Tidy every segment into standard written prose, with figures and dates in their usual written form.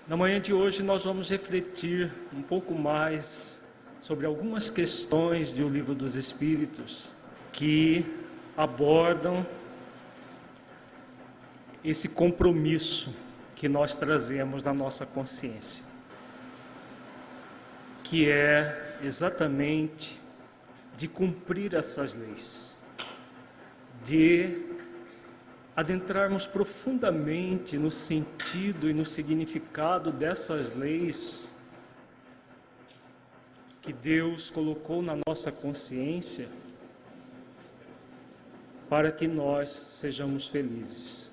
Na manhã de hoje nós vamos refletir um pouco mais sobre algumas questões do Livro dos Espíritos que abordam esse compromisso que nós trazemos na nossa consciência, que é exatamente de cumprir essas leis, de adentrarmos profundamente no sentido e no significado dessas leis que Deus colocou na nossa consciência para que nós sejamos felizes.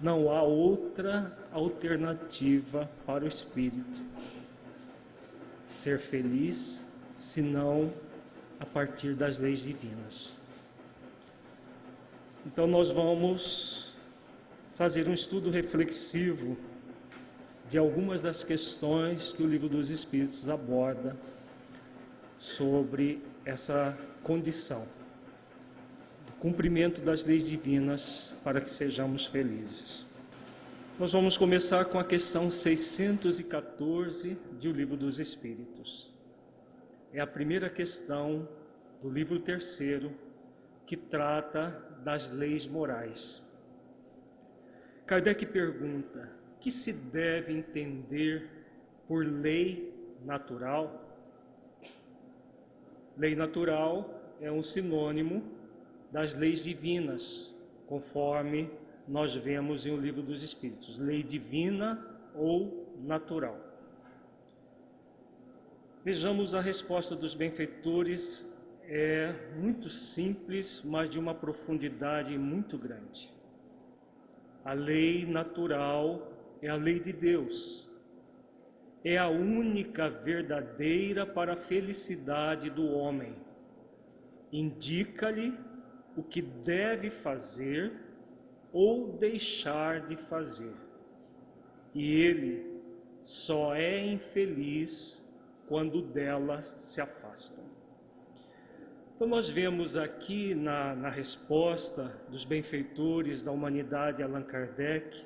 Não há outra alternativa para o espírito ser feliz senão a partir das leis divinas. Então nós vamos fazer um estudo reflexivo de algumas das questões que o Livro dos Espíritos aborda sobre essa condição do cumprimento das leis divinas para que sejamos felizes. Nós vamos começar com a questão 614 do Livro dos Espíritos. É a primeira questão do livro terceiro, que trata das leis morais. Kardec pergunta: o que se deve entender por lei natural? Lei natural é um sinônimo das leis divinas, conforme nós vemos em O Livro dos Espíritos. Lei divina ou natural. Vejamos a resposta dos benfeitores. É muito simples, mas de uma profundidade muito grande. A lei natural é a lei de Deus. É a única verdadeira para a felicidade do homem. Indica-lhe o que deve fazer ou deixar de fazer. E ele só é infeliz quando dela se afasta. Então nós vemos aqui na resposta dos benfeitores da humanidade, Allan Kardec,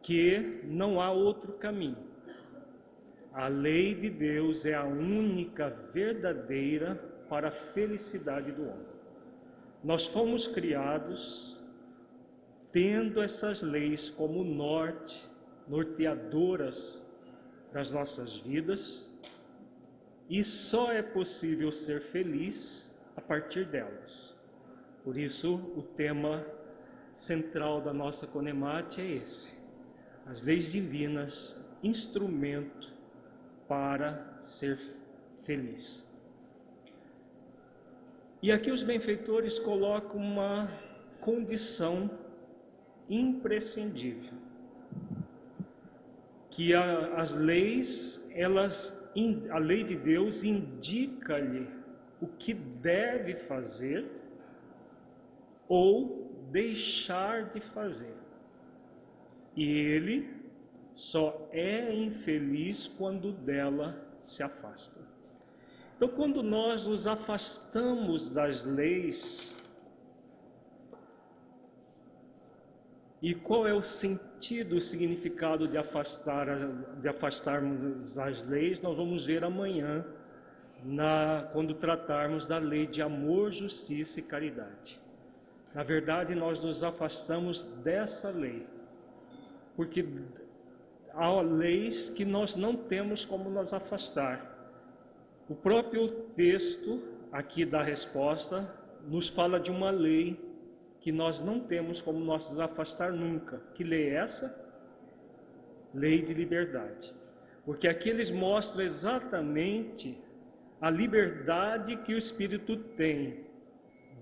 que não há outro caminho. A lei de Deus é a única verdadeira para a felicidade do homem. Nós fomos criados tendo essas leis como norteadoras das nossas vidas, e só é possível ser feliz a partir delas. Por isso, o tema central da nossa Conemate é esse: as leis divinas, instrumento para ser feliz. E aqui os benfeitores colocam uma condição imprescindível, que as leis, a lei de Deus indica-lhe o que deve fazer ou deixar de fazer. E ele só é infeliz quando dela se afasta. Então, quando nós nos afastamos das leis, e qual é o sentido, o significado de afastarmos das leis, nós vamos ver amanhã, quando tratarmos da lei de amor, justiça e caridade. Na verdade, nós nos afastamos dessa lei, porque há leis que nós não temos como nos afastar. O próprio texto aqui da resposta nos fala de uma lei que nós não temos como nos afastar nunca. Que lei é essa? Lei de liberdade. Porque aqui eles mostram exatamente a liberdade que o espírito tem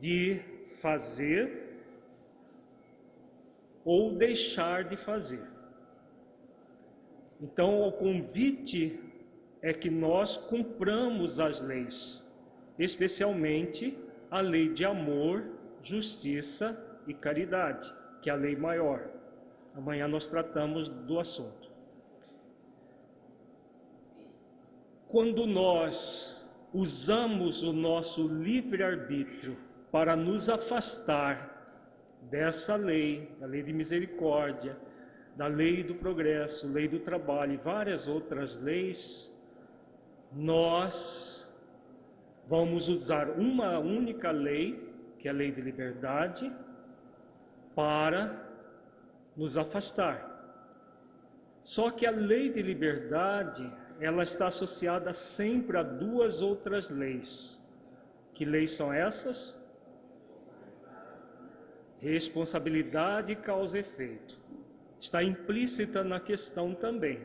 de fazer ou deixar de fazer. Então, o convite é que nós cumpramos as leis, especialmente a lei de amor, justiça e caridade, que é a lei maior. Amanhã nós tratamos do assunto. Quando nós usamos o nosso livre-arbítrio para nos afastar dessa lei, da lei de misericórdia, da lei do progresso, lei do trabalho e várias outras leis, nós vamos usar uma única lei, que é a lei de liberdade, para nos afastar. Só que a lei de liberdade, ela está associada sempre a duas outras leis. Que leis são essas? Responsabilidade e causa e efeito. Está implícita na questão também.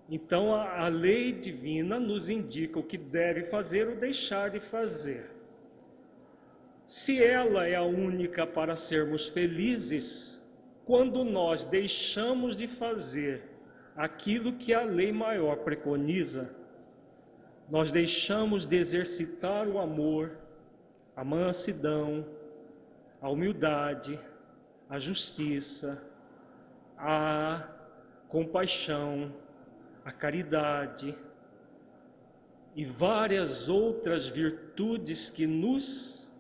Então, a lei divina nos indica o que deve fazer ou deixar de fazer. Se ela é a única para sermos felizes, quando nós deixamos de fazer aquilo que a lei maior preconiza, nós deixamos de exercitar o amor, a mansidão, a humildade, a justiça, a compaixão, a caridade e várias outras virtudes que nos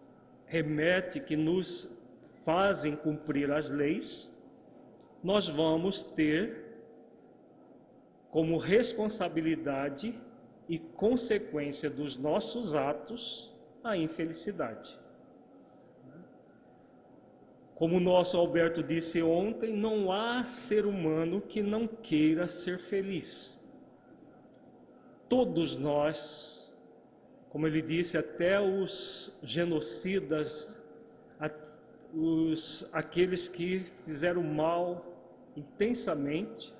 remetem, que nos fazem cumprir as leis, nós vamos ter como responsabilidade e consequência dos nossos atos a infelicidade. Como o nosso Alberto disse ontem, não há ser humano que não queira ser feliz. Todos nós, como ele disse, até os genocidas, aqueles que fizeram mal intensamente,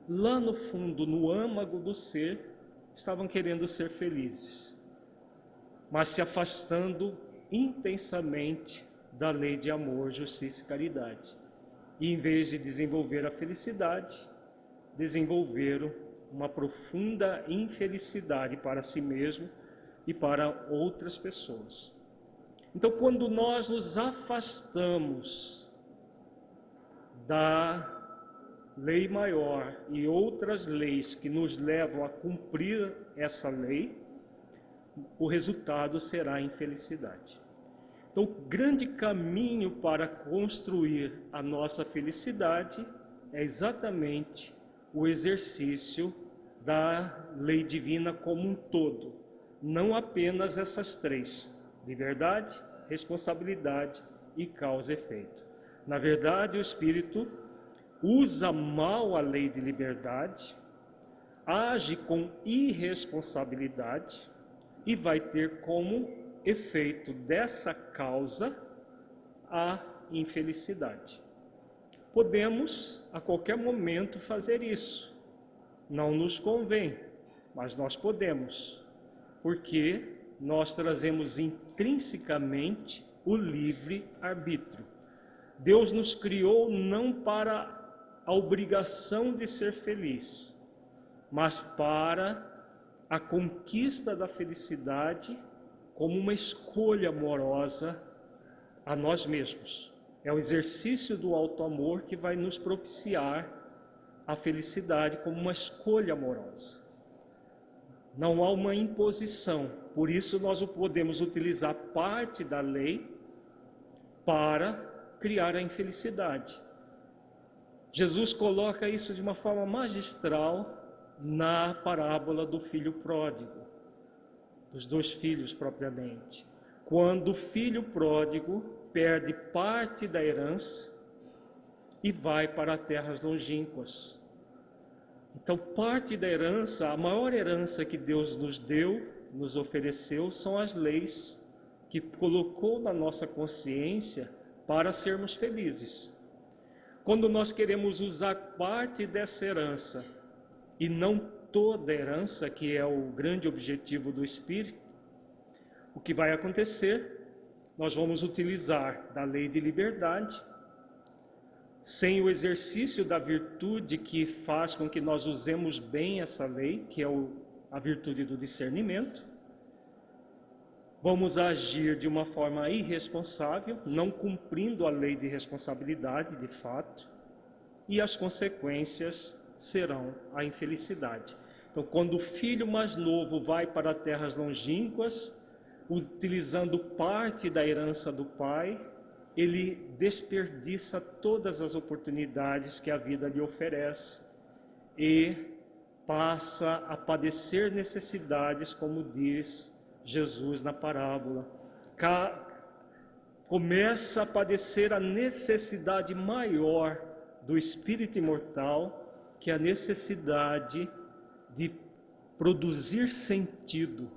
lá no fundo, no âmago do ser, estavam querendo ser felizes, mas se afastando intensamente da lei de amor, justiça e caridade. E em vez de desenvolver a felicidade, desenvolveram uma profunda infelicidade para si mesmo e para outras pessoas. Então, quando nós nos afastamos da lei maior e outras leis que nos levam a cumprir essa lei, o resultado será a infelicidade. Então, o grande caminho para construir a nossa felicidade é exatamente o exercício da lei divina como um todo, não apenas essas três: liberdade, responsabilidade e causa e efeito. Na verdade, o Espírito usa mal a lei de liberdade, age com irresponsabilidade e vai ter como efeito dessa causa a infelicidade. Podemos a qualquer momento fazer isso. Não nos convém, mas nós podemos, porque nós trazemos intrinsecamente o livre-arbítrio. Deus nos criou não para a obrigação de ser feliz, mas para a conquista da felicidade como uma escolha amorosa a nós mesmos. É o exercício do auto-amor que vai nos propiciar a felicidade como uma escolha amorosa. Não há uma imposição, por isso nós podemos utilizar parte da lei para criar a infelicidade. Jesus coloca isso de uma forma magistral na parábola do filho pródigo, dos dois filhos propriamente. Quando o filho pródigo perde parte da herança e vai para terras longínquas. Então, parte da herança, a maior herança que Deus nos deu, nos ofereceu, são as leis que colocou na nossa consciência para sermos felizes. Quando nós queremos usar parte dessa herança e não toda a herança, que é o grande objetivo do Espírito, o que vai acontecer? Nós vamos utilizar da lei de liberdade, sem o exercício da virtude que faz com que nós usemos bem essa lei, que é a virtude do discernimento. Vamos agir de uma forma irresponsável, não cumprindo a lei de responsabilidade de fato, e as consequências serão a infelicidade. Então, quando o filho mais novo vai para terras longínquas, utilizando parte da herança do pai, ele desperdiça todas as oportunidades que a vida lhe oferece e passa a padecer necessidades, como diz Jesus na parábola. Começa a padecer a necessidade maior do espírito imortal, que é a necessidade de produzir sentido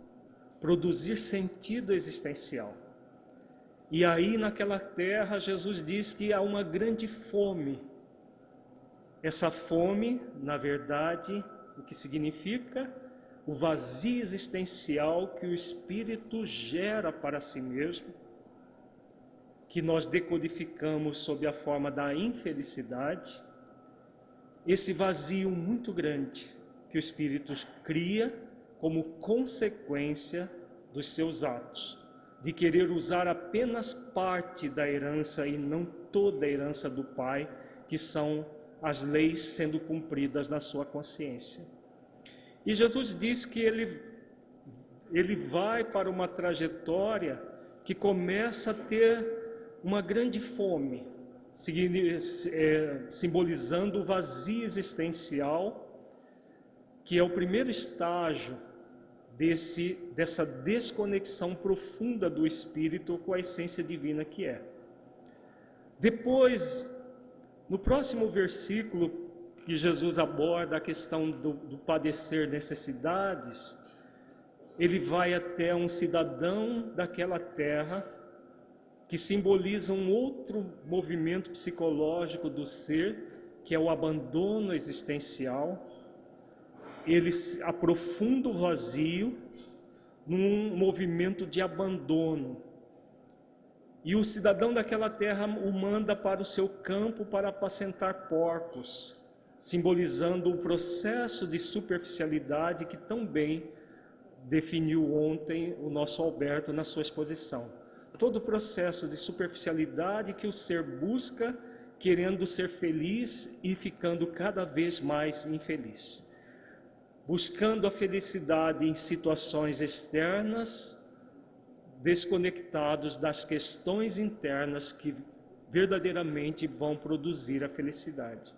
existencial. E aí naquela terra Jesus diz que há uma grande fome. Essa fome, na verdade, o que significa? O vazio existencial que o espírito gera para si mesmo, que nós decodificamos sob a forma da infelicidade. Esse vazio muito grande que o espírito cria como consequência dos seus atos, de querer usar apenas parte da herança e não toda a herança do Pai, que são as leis sendo cumpridas na sua consciência. E Jesus diz que ele vai para uma trajetória que começa a ter uma grande fome, simbolizando o vazio existencial, que é o primeiro estágio dessa desconexão profunda do espírito com a essência divina que é. Depois, no próximo versículo, que Jesus aborda a questão do padecer necessidades, ele vai até um cidadão daquela terra, que simboliza um outro movimento psicológico do ser, que é o abandono existencial. Ele aprofunda o vazio num movimento de abandono. E o cidadão daquela terra o manda para o seu campo para apacentar porcos, simbolizando o processo de superficialidade que tão bem definiu ontem o nosso Alberto na sua exposição. Todo o processo de superficialidade que o ser busca, querendo ser feliz e ficando cada vez mais infeliz. Buscando a felicidade em situações externas, desconectados das questões internas que verdadeiramente vão produzir a felicidade.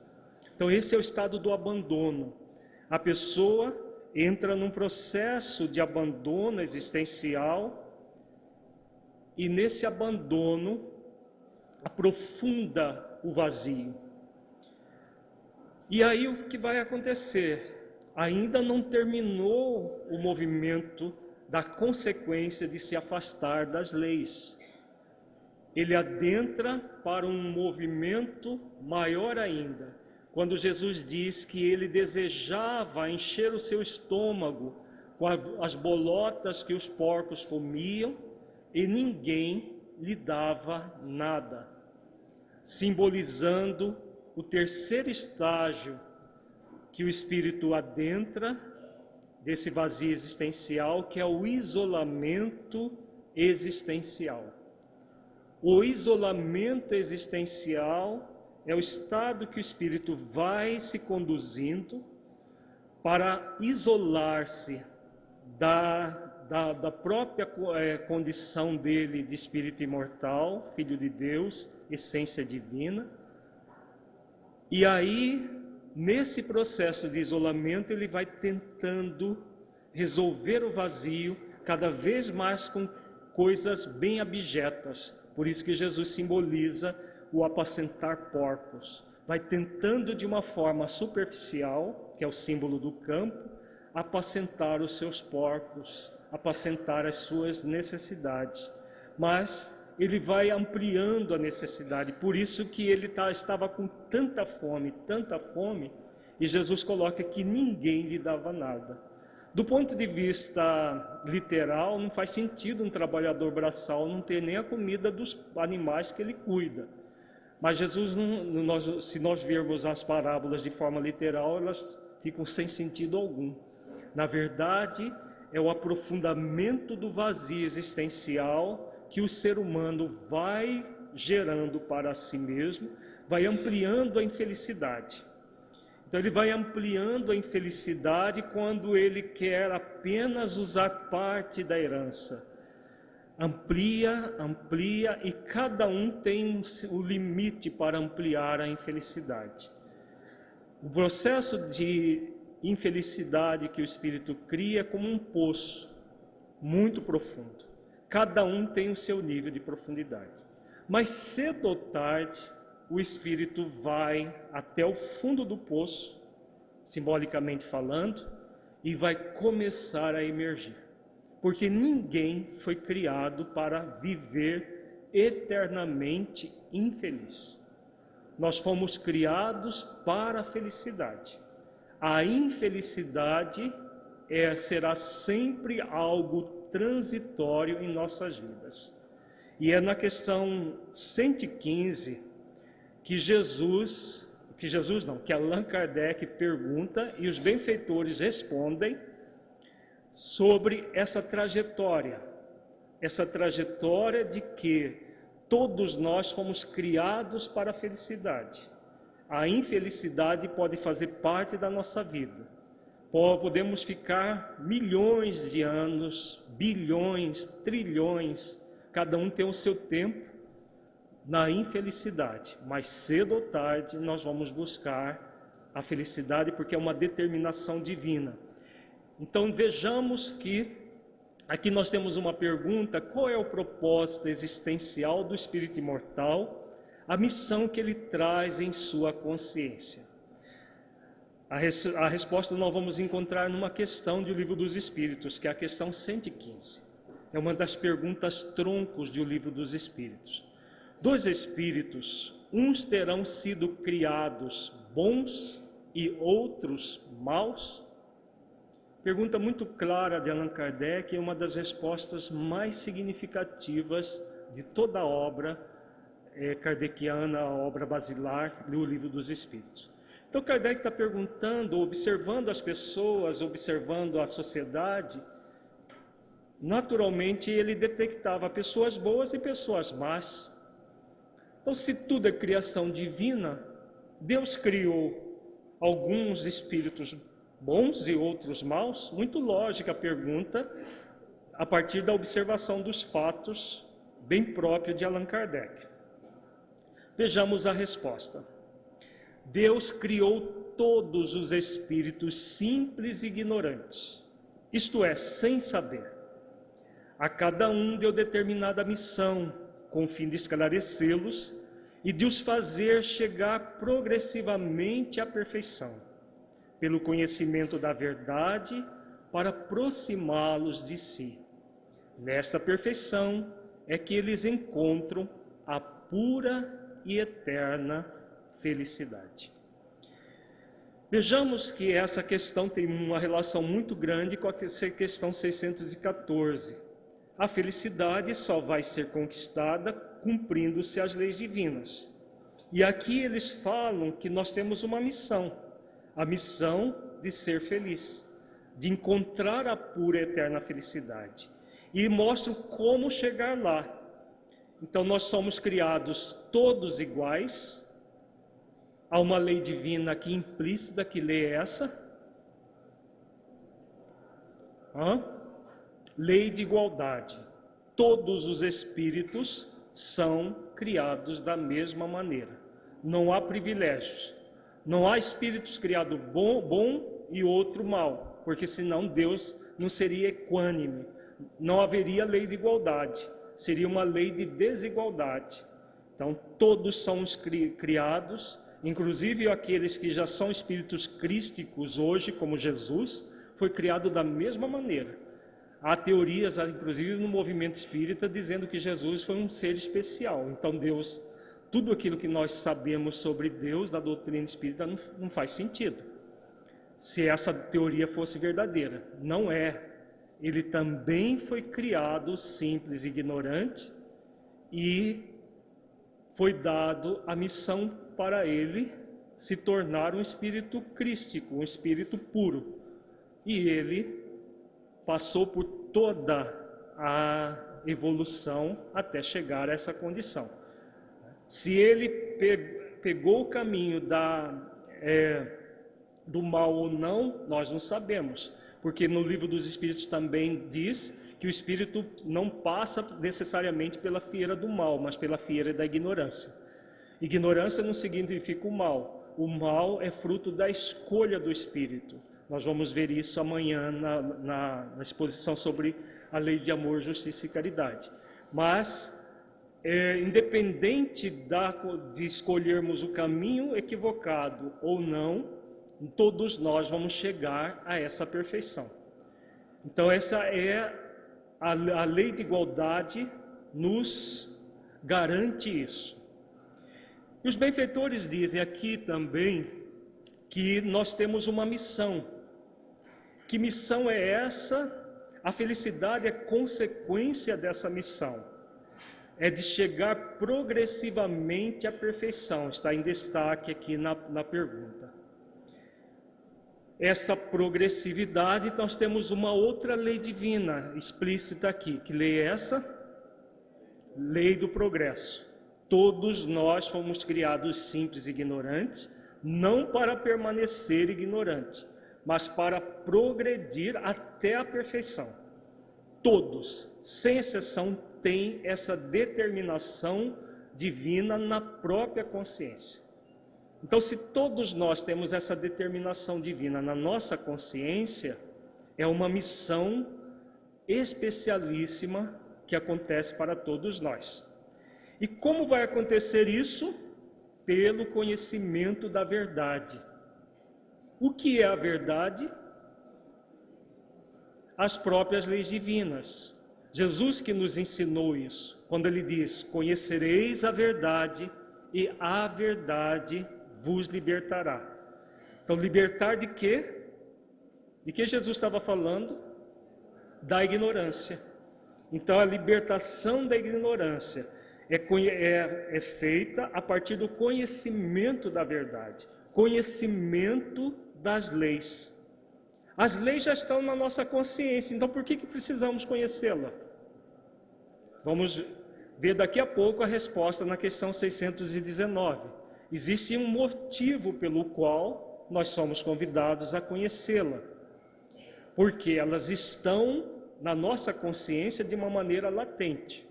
Então esse é o estado do abandono. A pessoa entra num processo de abandono existencial e nesse abandono aprofunda o vazio. E aí o que vai acontecer? Ainda não terminou o movimento da consequência de se afastar das leis. Ele adentra para um movimento maior ainda, quando Jesus diz que ele desejava encher o seu estômago com as bolotas que os porcos comiam e ninguém lhe dava nada, simbolizando o terceiro estágio que o espírito adentra desse vazio existencial, que é o isolamento existencial. O isolamento existencial é o estado que o espírito vai se conduzindo para isolar-se da própria condição dele de espírito imortal, filho de Deus, essência divina. E aí, nesse processo de isolamento, ele vai tentando resolver o vazio cada vez mais com coisas bem abjetas. Por isso que Jesus simboliza o apacentar porcos. Vai tentando de uma forma superficial, que é o símbolo do campo, apacentar os seus porcos, apacentar as suas necessidades. Mas ele vai ampliando a necessidade, por isso que ele estava com tanta fome, e Jesus coloca que ninguém lhe dava nada. Do ponto de vista literal, não faz sentido um trabalhador braçal não ter nem a comida dos animais que ele cuida. Mas Jesus, se nós vermos as parábolas de forma literal, elas ficam sem sentido algum. Na verdade, é o aprofundamento do vazio existencial que o ser humano vai gerando para si mesmo, vai ampliando a infelicidade. Então ele vai ampliando a infelicidade quando ele quer apenas usar parte da herança. amplia, amplia, e cada um tem o limite para ampliar a infelicidade. O processo de infelicidade que o espírito cria é como um poço muito profundo. Cada um tem o seu nível de profundidade. Mas cedo ou tarde, o espírito vai até o fundo do poço, simbolicamente falando, e vai começar a emergir. Porque ninguém foi criado para viver eternamente infeliz. Nós fomos criados para a felicidade. A infelicidade será sempre algo transitório em nossas vidas. E é na questão 115 que Allan Kardec pergunta e os benfeitores respondem sobre essa trajetória de que todos nós fomos criados para a felicidade. A infelicidade pode fazer parte da nossa vida. Podemos ficar milhões de anos, bilhões, trilhões, cada um tem o seu tempo na infelicidade, mas cedo ou tarde nós vamos buscar a felicidade, porque é uma determinação divina. Então vejamos que aqui nós temos uma pergunta: qual é o propósito existencial do espírito imortal, a missão que ele traz em sua consciência? A resposta nós vamos encontrar numa questão do Livro dos Espíritos, que é a questão 115. É uma das perguntas troncos do Livro dos Espíritos. Dos espíritos, uns terão sido criados bons e outros maus? Pergunta muito clara de Allan Kardec, é uma das respostas mais significativas de toda a obra kardeciana, a obra basilar do Livro dos Espíritos. Então Kardec está perguntando, observando as pessoas, observando a sociedade. Naturalmente ele detectava pessoas boas e pessoas más. Então, se tudo é criação divina, Deus criou alguns espíritos bons e outros maus? Muito lógica a pergunta, a partir da observação dos fatos, bem próprio de Allan Kardec. Vejamos a resposta. Deus criou todos os espíritos simples e ignorantes, isto é, sem saber. A cada um deu determinada missão, com o fim de esclarecê-los e de os fazer chegar progressivamente à perfeição, pelo conhecimento da verdade, para aproximá-los de si. Nesta perfeição é que eles encontram a pura e eterna felicidade. Vejamos que essa questão tem uma relação muito grande com a questão 614. A felicidade só vai ser conquistada cumprindo-se as leis divinas. E aqui eles falam que nós temos uma missão, a missão de ser feliz, de encontrar a pura e eterna felicidade. E mostram como chegar lá. Então nós somos criados todos iguais. Há uma lei divina aqui implícita, que lei é essa? Lei de igualdade. Todos os espíritos são criados da mesma maneira. Não há privilégios. Não há espíritos criados bom e outro mal, porque senão Deus não seria equânime. Não haveria lei de igualdade. Seria uma lei de desigualdade. Então todos são criados, inclusive aqueles que já são espíritos crísticos hoje, como Jesus, foi criado da mesma maneira. Há teorias, inclusive no movimento espírita, dizendo que Jesus foi um ser especial. Então Deus, tudo aquilo que nós sabemos sobre Deus, da doutrina espírita, não faz sentido. Se essa teoria fosse verdadeira, não é. Ele também foi criado simples e ignorante e foi dado a missão para ele se tornar um espírito crístico, um espírito puro. E ele passou por toda a evolução até chegar a essa condição. Se ele pegou o caminho do mal ou não, nós não sabemos. Porque no Livro dos Espíritos também diz que o espírito não passa necessariamente pela fieira do mal, mas pela fieira da ignorância. Ignorância não significa o mal. O mal é fruto da escolha do espírito. Nós vamos ver isso amanhã na exposição sobre a lei de amor, justiça e caridade. Mas, independente de escolhermos o caminho equivocado ou não, todos nós vamos chegar a essa perfeição. Então, essa é a lei de igualdade, nos garante isso. E os benfeitores dizem aqui também que nós temos uma missão. Que missão é essa? A felicidade é consequência dessa missão. É de chegar progressivamente à perfeição. Está em destaque aqui na pergunta. Essa progressividade, nós temos uma outra lei divina explícita aqui. Que lei é essa? Lei do progresso. Todos nós fomos criados simples e ignorantes, não para permanecer ignorante, mas para progredir até a perfeição. Todos, sem exceção, têm essa determinação divina na própria consciência. Então, se todos nós temos essa determinação divina na nossa consciência, é uma missão especialíssima que acontece para todos nós. E como vai acontecer isso? Pelo conhecimento da verdade. O que é a verdade? As próprias leis divinas. Jesus que nos ensinou isso, quando ele diz: conhecereis a verdade e a verdade vos libertará. Então, libertar de quê? De que Jesus estava falando? Da ignorância. Então, a libertação da ignorância é feita a partir do conhecimento da verdade, conhecimento das leis. As leis já estão na nossa consciência, então por que precisamos conhecê-la? Vamos ver daqui a pouco a resposta na questão 619. Existe um motivo pelo qual nós somos convidados a conhecê-la, porque elas estão na nossa consciência de uma maneira latente,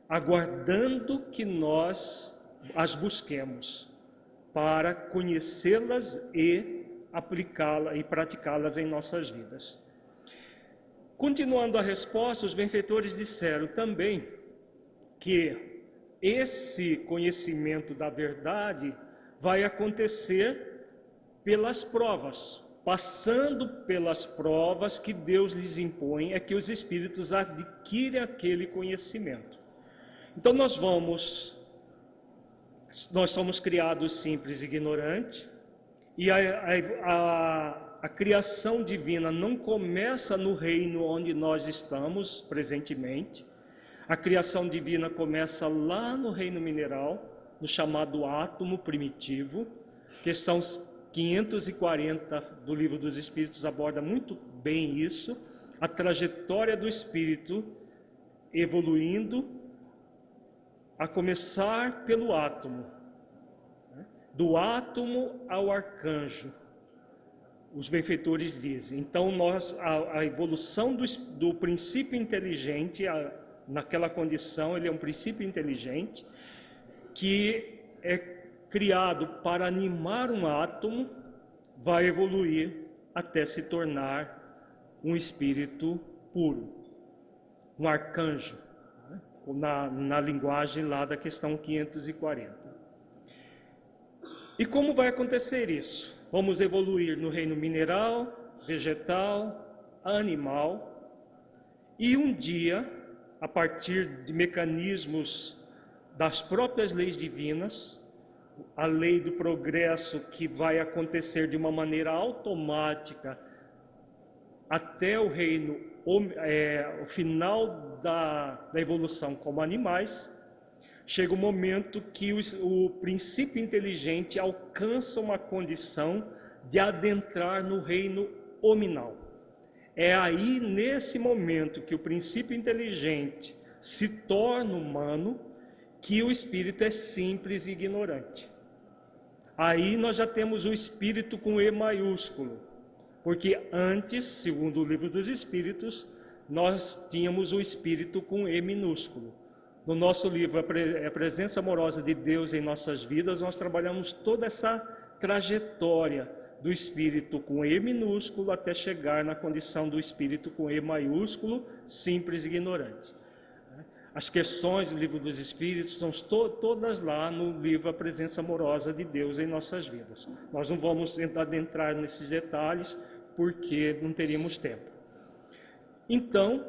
aguardando que nós as busquemos para conhecê-las e aplicá-las e praticá-las em nossas vidas. Continuando a resposta, os benfeitores disseram também que esse conhecimento da verdade vai acontecer pelas provas. Passando pelas provas que Deus lhes impõe, é que os espíritos adquirem aquele conhecimento. Então nós somos criados simples e ignorantes, e a criação divina não começa no reino onde nós estamos presentemente. A criação divina começa lá no reino mineral, no chamado átomo primitivo. Questão 540 do Livro dos Espíritos aborda muito bem isso, a trajetória do espírito evoluindo, a começar pelo átomo, do átomo ao arcanjo. Os benfeitores dizem, então a evolução do princípio inteligente, naquela condição ele é um princípio inteligente, que é criado para animar um átomo, vai evoluir até se tornar um espírito puro, um arcanjo, na linguagem lá da questão 540. E como vai acontecer isso? Vamos evoluir no reino mineral, vegetal, animal, e um dia, a partir de mecanismos das próprias leis divinas, a lei do progresso que vai acontecer de uma maneira automática até o reino, o final da evolução como animais, chega o momento que o princípio inteligente alcança uma condição de adentrar no reino hominal. É aí, nesse momento, que o princípio inteligente se torna humano, que o espírito é simples e ignorante. Aí nós já temos o espírito com E maiúsculo, porque antes, segundo o Livro dos Espíritos, nós tínhamos o Espírito com E minúsculo. No nosso livro, A Presença Amorosa de Deus em Nossas Vidas, nós trabalhamos toda essa trajetória do Espírito com E minúsculo até chegar na condição do Espírito com E maiúsculo, simples e ignorante. As questões do Livro dos Espíritos estão todas lá no livro A Presença Amorosa de Deus em Nossas Vidas. Nós não vamos adentrar nesses detalhes porque não teríamos tempo. Então,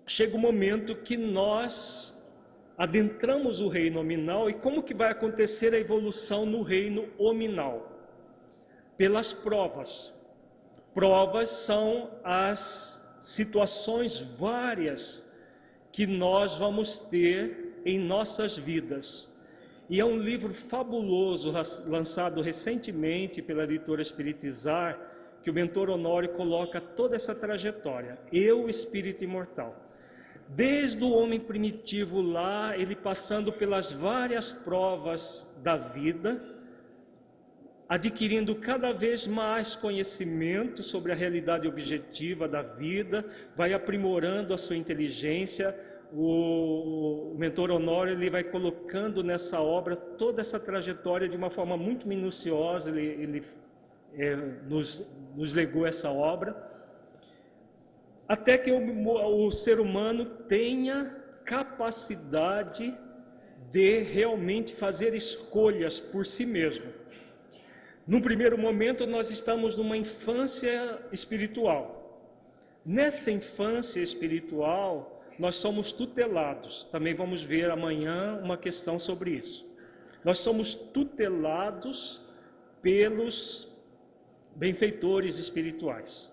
chega o momento que nós adentramos o reino nominal. E como que vai acontecer a evolução no reino hominal? Pelas provas. Provas são as situações várias que nós vamos ter em nossas vidas. E é um livro fabuloso, lançado recentemente pela editora Espiritizar, que o mentor Honório coloca toda essa trajetória. Eu, espírito imortal. Desde o homem primitivo lá, ele passando pelas várias provas da vida, adquirindo cada vez mais conhecimento sobre a realidade objetiva da vida, vai aprimorando a sua inteligência. O mentor Honório, ele vai colocando nessa obra toda essa trajetória de uma forma muito minuciosa. Ele nos legou essa obra, até que o ser humano tenha capacidade de realmente fazer escolhas por si mesmo. No primeiro momento, nós estamos numa infância espiritual. Nessa infância espiritual, nós somos tutelados. Também vamos ver amanhã uma questão sobre isso. Nós somos tutelados pelos benfeitores espirituais.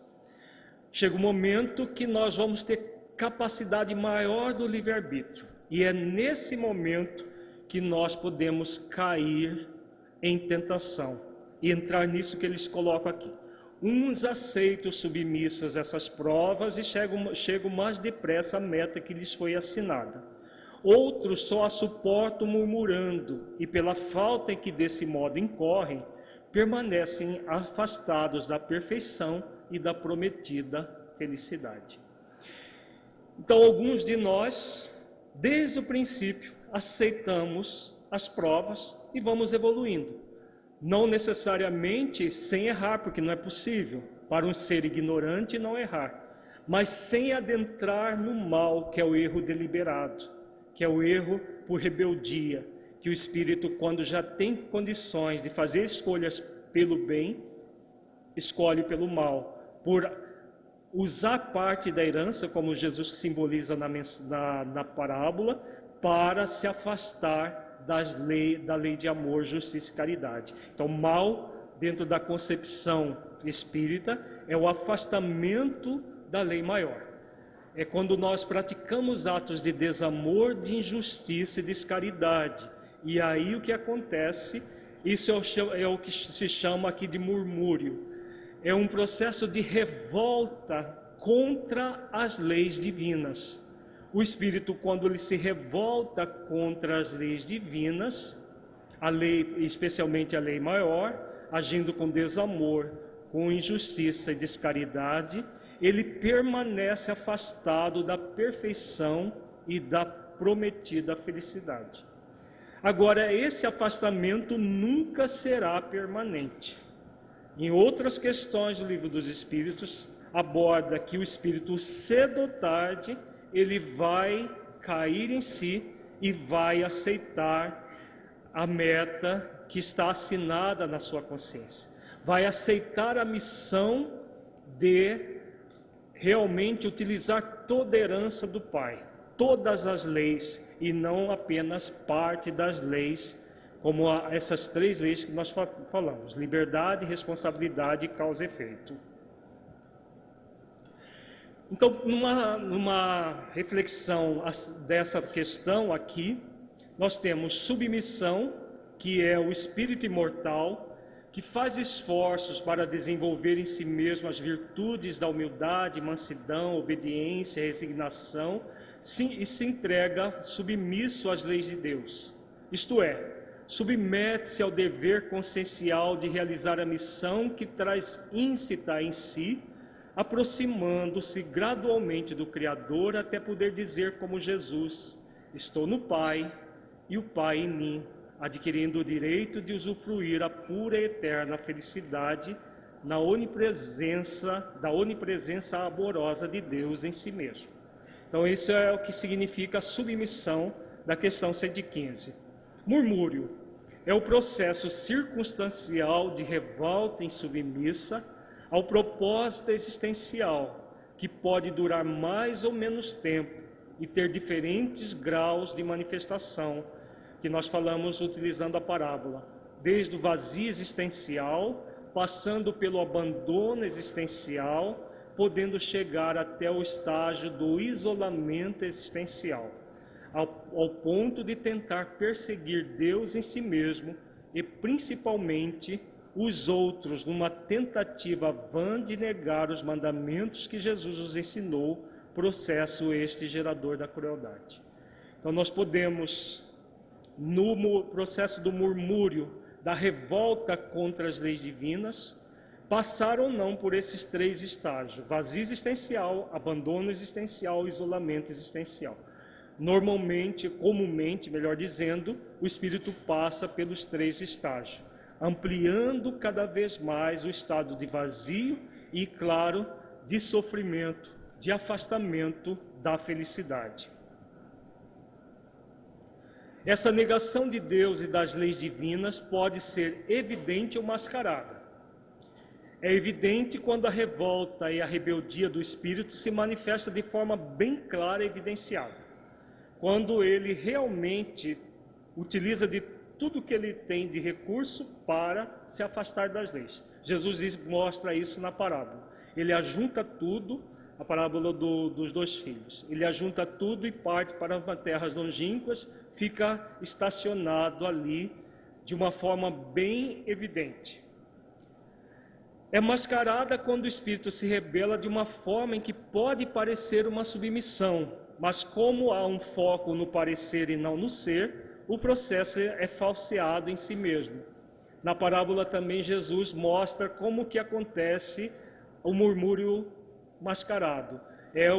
Chega um momento que nós vamos ter capacidade maior do livre-arbítrio. E é nesse momento que nós podemos cair em tentação. E entrar nisso que eles colocam aqui. Uns aceitam submissas essas provas e chegam mais depressa à meta que lhes foi assinada. Outros só a suportam murmurando e pela falta em que desse modo incorrem, permanecem afastados da perfeição e da prometida felicidade. Então, alguns de nós, desde o princípio, aceitamos as provas e vamos evoluindo. Não necessariamente sem errar, porque não é possível para um ser ignorante não errar, mas sem adentrar no mal, que é o erro deliberado, que é o erro por rebeldia, que o espírito, quando já tem condições de fazer escolhas pelo bem, escolhe pelo mal, por usar parte da herança, como Jesus simboliza na parábola, para se afastar da lei de amor, justiça e caridade. Então, mal, dentro da concepção espírita, é o afastamento da lei maior. É quando nós praticamos atos de desamor, de injustiça e descaridade. E aí o que acontece, isso é o que se chama aqui de murmúrio. É um processo de revolta contra as leis divinas. O espírito, quando ele se revolta contra as leis divinas, a lei, especialmente a lei maior, agindo com desamor, com injustiça e descaridade, ele permanece afastado da perfeição e da prometida felicidade. Agora, esse afastamento nunca será permanente. Em outras questões do Livro dos Espíritos, aborda que o espírito, cedo ou tarde, ele vai cair em si e vai aceitar a meta que está assinada na sua consciência. Vai aceitar a missão de realmente utilizar toda a herança do Pai, todas as leis, e não apenas parte das leis, como essas 3 leis que nós falamos: liberdade, responsabilidade e causa e efeito. Então, numa reflexão dessa questão aqui, nós temos submissão, que é o espírito imortal, que faz esforços para desenvolver em si mesmo as virtudes da humildade, mansidão, obediência, resignação, e se entrega submisso às leis de Deus. Isto é, submete-se ao dever consciencial de realizar a missão que traz íncita em si aproximando-se gradualmente do Criador até poder dizer como Jesus: estou no Pai e o Pai em mim, adquirindo o direito de usufruir a pura e eterna felicidade da onipresença amorosa de Deus em si mesmo. Então isso é o que significa a submissão da questão 115. Murmúrio é o processo circunstancial de revolta insubmissa ao propósito existencial, que pode durar mais ou menos tempo e ter diferentes graus de manifestação, que nós falamos utilizando a parábola, desde o vazio existencial, passando pelo abandono existencial, podendo chegar até o estágio do isolamento existencial, ao ponto de tentar perseguir Deus em si mesmo e principalmente os outros, numa tentativa vã de negar os mandamentos que Jesus nos ensinou, processo este gerador da crueldade. Então nós podemos, no processo do murmúrio, da revolta contra as leis divinas, passar ou não por esses três estágios: vazio existencial, abandono existencial, isolamento existencial. Normalmente, comumente, melhor dizendo, o espírito passa pelos três estágios, ampliando cada vez mais o estado de vazio e, claro, de sofrimento, de afastamento da felicidade. Essa negação de Deus e das leis divinas pode ser evidente ou mascarada. É evidente quando a revolta e a rebeldia do espírito se manifesta de forma bem clara e evidenciada. Quando ele realmente utiliza de tudo que ele tem de recurso para se afastar das leis. Jesus mostra isso na parábola. Ele ajunta tudo, a parábola dos dois filhos. Ele ajunta tudo e parte para terras longínquas, fica estacionado ali de uma forma bem evidente. É mascarada quando o espírito se rebela de uma forma em que pode parecer uma submissão, mas como há um foco no parecer e não no ser, o processo é falseado em si mesmo. Na parábola também Jesus mostra como que acontece o murmúrio mascarado. É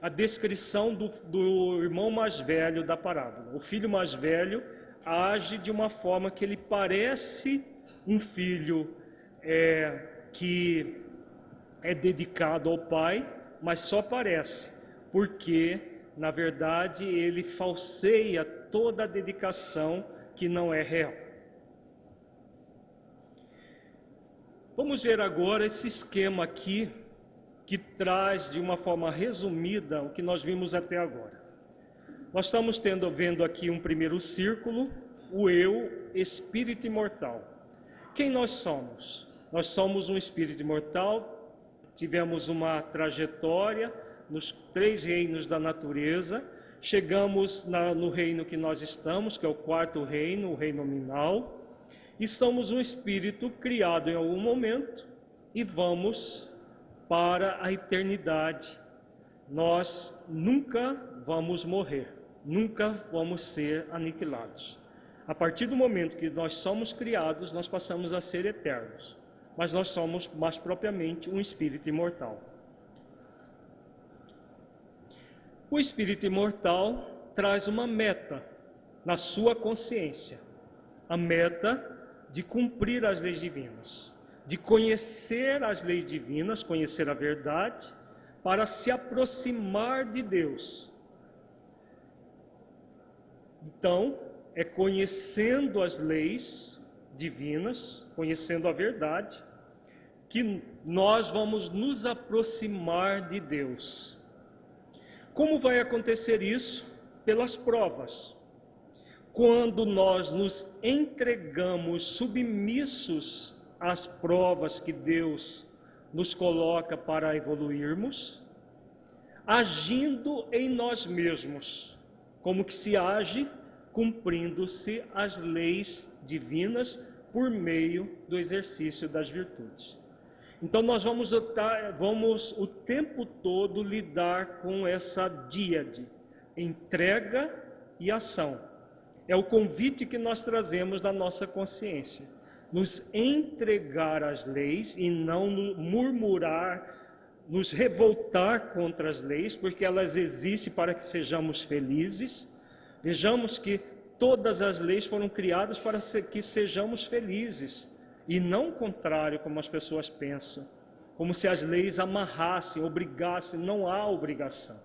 a descrição do irmão mais velho da parábola. O filho mais velho age de uma forma que ele parece um filho que é dedicado ao pai, mas só parece, porque, na verdade, ele falseia toda a dedicação que não é real. Vamos ver agora esse esquema aqui, que traz de uma forma resumida o que nós vimos até agora. Nós estamos vendo aqui um primeiro círculo, o eu, espírito imortal. Quem nós somos? Nós somos um espírito imortal, tivemos uma trajetória nos três reinos da natureza, chegamos no reino que nós estamos, que é o quarto reino, o reino nominal, e somos um espírito criado em algum momento e vamos para a eternidade. Nós nunca vamos morrer, nunca vamos ser aniquilados. A partir do momento que nós somos criados, nós passamos a ser eternos, mas nós somos mais propriamente um espírito imortal. O espírito imortal traz uma meta na sua consciência, a meta de cumprir as leis divinas, de conhecer as leis divinas, conhecer a verdade, para se aproximar de Deus. Então, é conhecendo as leis divinas, conhecendo a verdade, que nós vamos nos aproximar de Deus. Como vai acontecer isso? Pelas provas. Quando nós nos entregamos submissos às provas que Deus nos coloca para evoluirmos, agindo em nós mesmos, como que se age cumprindo-se as leis divinas por meio do exercício das virtudes. Então nós vamos o tempo todo lidar com essa díade, entrega e ação. É o convite que nós trazemos na nossa consciência. nos entregar às leis e não murmurar, nos revoltar contra as leis, porque elas existem para que sejamos felizes. Vejamos que todas as leis foram criadas para que sejamos felizes, e não o contrário, como as pessoas pensam, como se as leis amarrassem, obrigassem. Não há obrigação.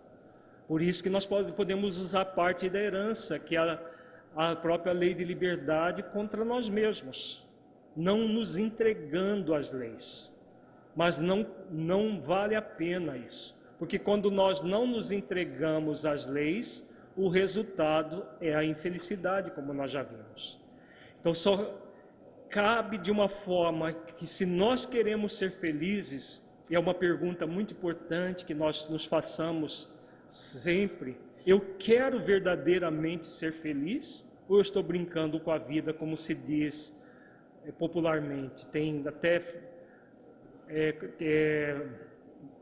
Por isso que nós podemos usar parte da herança, que é a própria lei de liberdade, contra nós mesmos, não nos entregando às leis. Mas não vale a pena isso, porque quando nós não nos entregamos às leis, o resultado é a infelicidade, como nós já vimos. Então só cabe de uma forma que, se nós queremos ser felizes, e é uma pergunta muito importante que nós nos façamos sempre: eu quero verdadeiramente ser feliz, ou eu estou brincando com a vida, como se diz popularmente? Tem até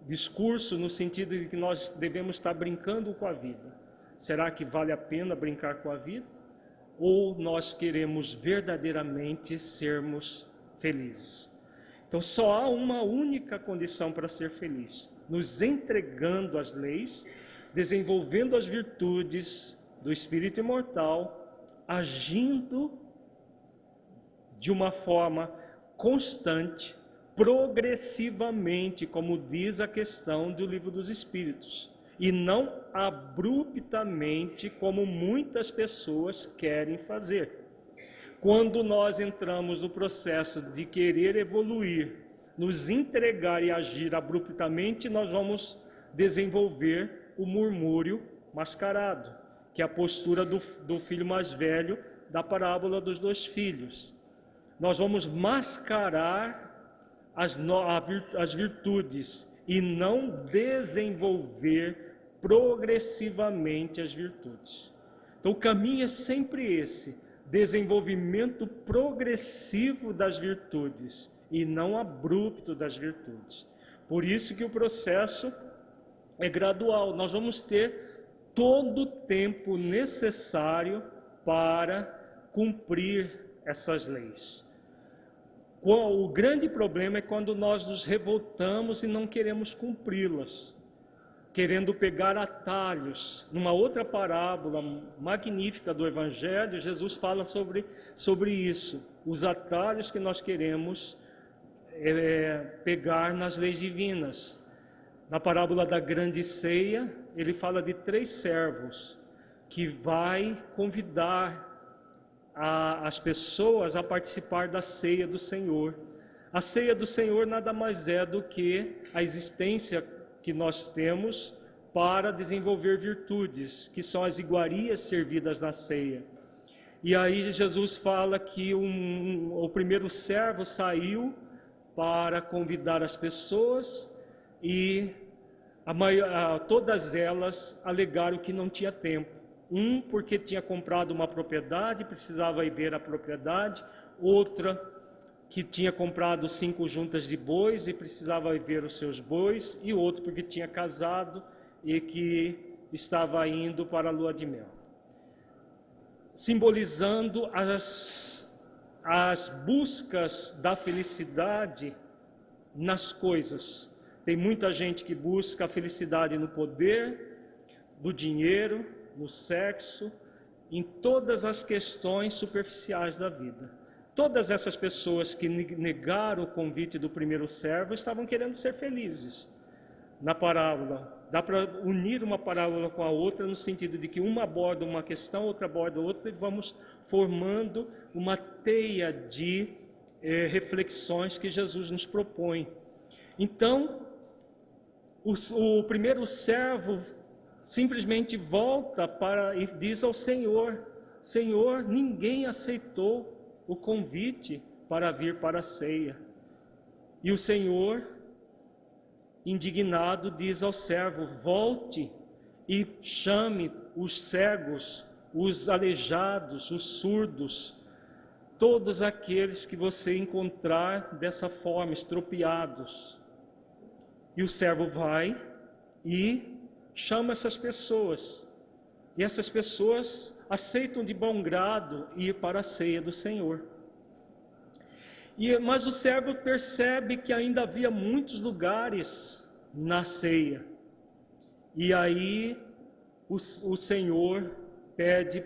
discurso no sentido de que nós devemos estar brincando com a vida. Será que vale a pena brincar com a vida? Ou nós queremos verdadeiramente sermos felizes? Então só há uma única condição para ser feliz: nos entregando às leis, desenvolvendo as virtudes do espírito imortal, agindo de uma forma constante, progressivamente, como diz a questão do Livro dos Espíritos, e não abruptamente, como muitas pessoas querem fazer. Quando nós entramos no processo de querer evoluir, nos entregar e agir abruptamente, nós vamos desenvolver o murmúrio mascarado, que é a postura do filho mais velho da parábola dos 2 filhos. Nós vamos mascarar as virtudes e não desenvolver progressivamente as virtudes. Então o caminho é sempre esse: desenvolvimento progressivo das virtudes e não abrupto das virtudes. Por isso que o processo é gradual. Nós vamos ter todo o tempo necessário para cumprir essas leis. O grande problema é quando nós nos revoltamos e não queremos cumpri-las, querendo pegar atalhos. Numa outra parábola magnífica do Evangelho, Jesus fala sobre isso, os atalhos que nós queremos pegar nas leis divinas. Na parábola da grande ceia, ele fala de 3 servos que vai convidar as pessoas a participar da ceia do Senhor. A ceia do Senhor nada mais é do que a existência que nós temos para desenvolver virtudes, que são as iguarias servidas na ceia. E aí Jesus fala que o primeiro servo saiu para convidar as pessoas e todas elas alegaram que não tinha tempo. Um porque tinha comprado uma propriedade, precisava ir ver a propriedade. Outra que tinha comprado 5 juntas de bois e precisava ir ver os seus bois. E outro porque tinha casado e que estava indo para a lua de mel. Simbolizando as buscas da felicidade nas coisas. Tem muita gente que busca a felicidade no poder, no dinheiro, no sexo, em todas as questões superficiais da vida. Todas essas pessoas que negaram o convite do primeiro servo estavam querendo ser felizes. Na parábola, dá para unir uma parábola com a outra, no sentido de que uma aborda uma questão, outra aborda outra, e vamos formando uma teia de reflexões que Jesus nos propõe. Então, o primeiro servo simplesmente volta e diz ao Senhor: Senhor, ninguém aceitou o convite para vir para a ceia. E o Senhor, indignado, diz ao servo: volte e chame os cegos, os aleijados, os surdos, todos aqueles que você encontrar dessa forma, estropiados. E o servo vai e chama essas pessoas, e essas pessoas aceitam de bom grado ir para a ceia do Senhor. Mas o servo percebe que ainda havia muitos lugares na ceia. E aí o Senhor pede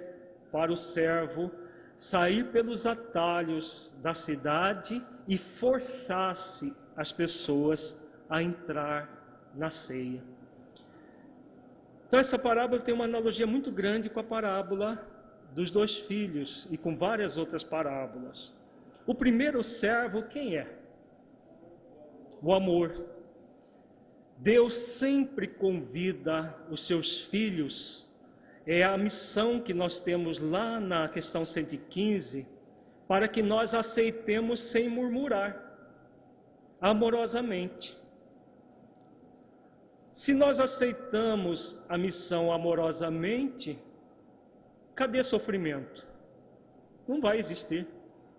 para o servo sair pelos atalhos da cidade e forçasse as pessoas a entrar na ceia. Então essa parábola tem uma analogia muito grande com a parábola dos 2 filhos e com várias outras parábolas. O primeiro servo, quem é? O amor. Deus sempre convida os seus filhos, é a missão que nós temos lá na questão 115, para que nós aceitemos sem murmurar, amorosamente. Se nós aceitamos a missão amorosamente, cadê sofrimento? Não vai existir.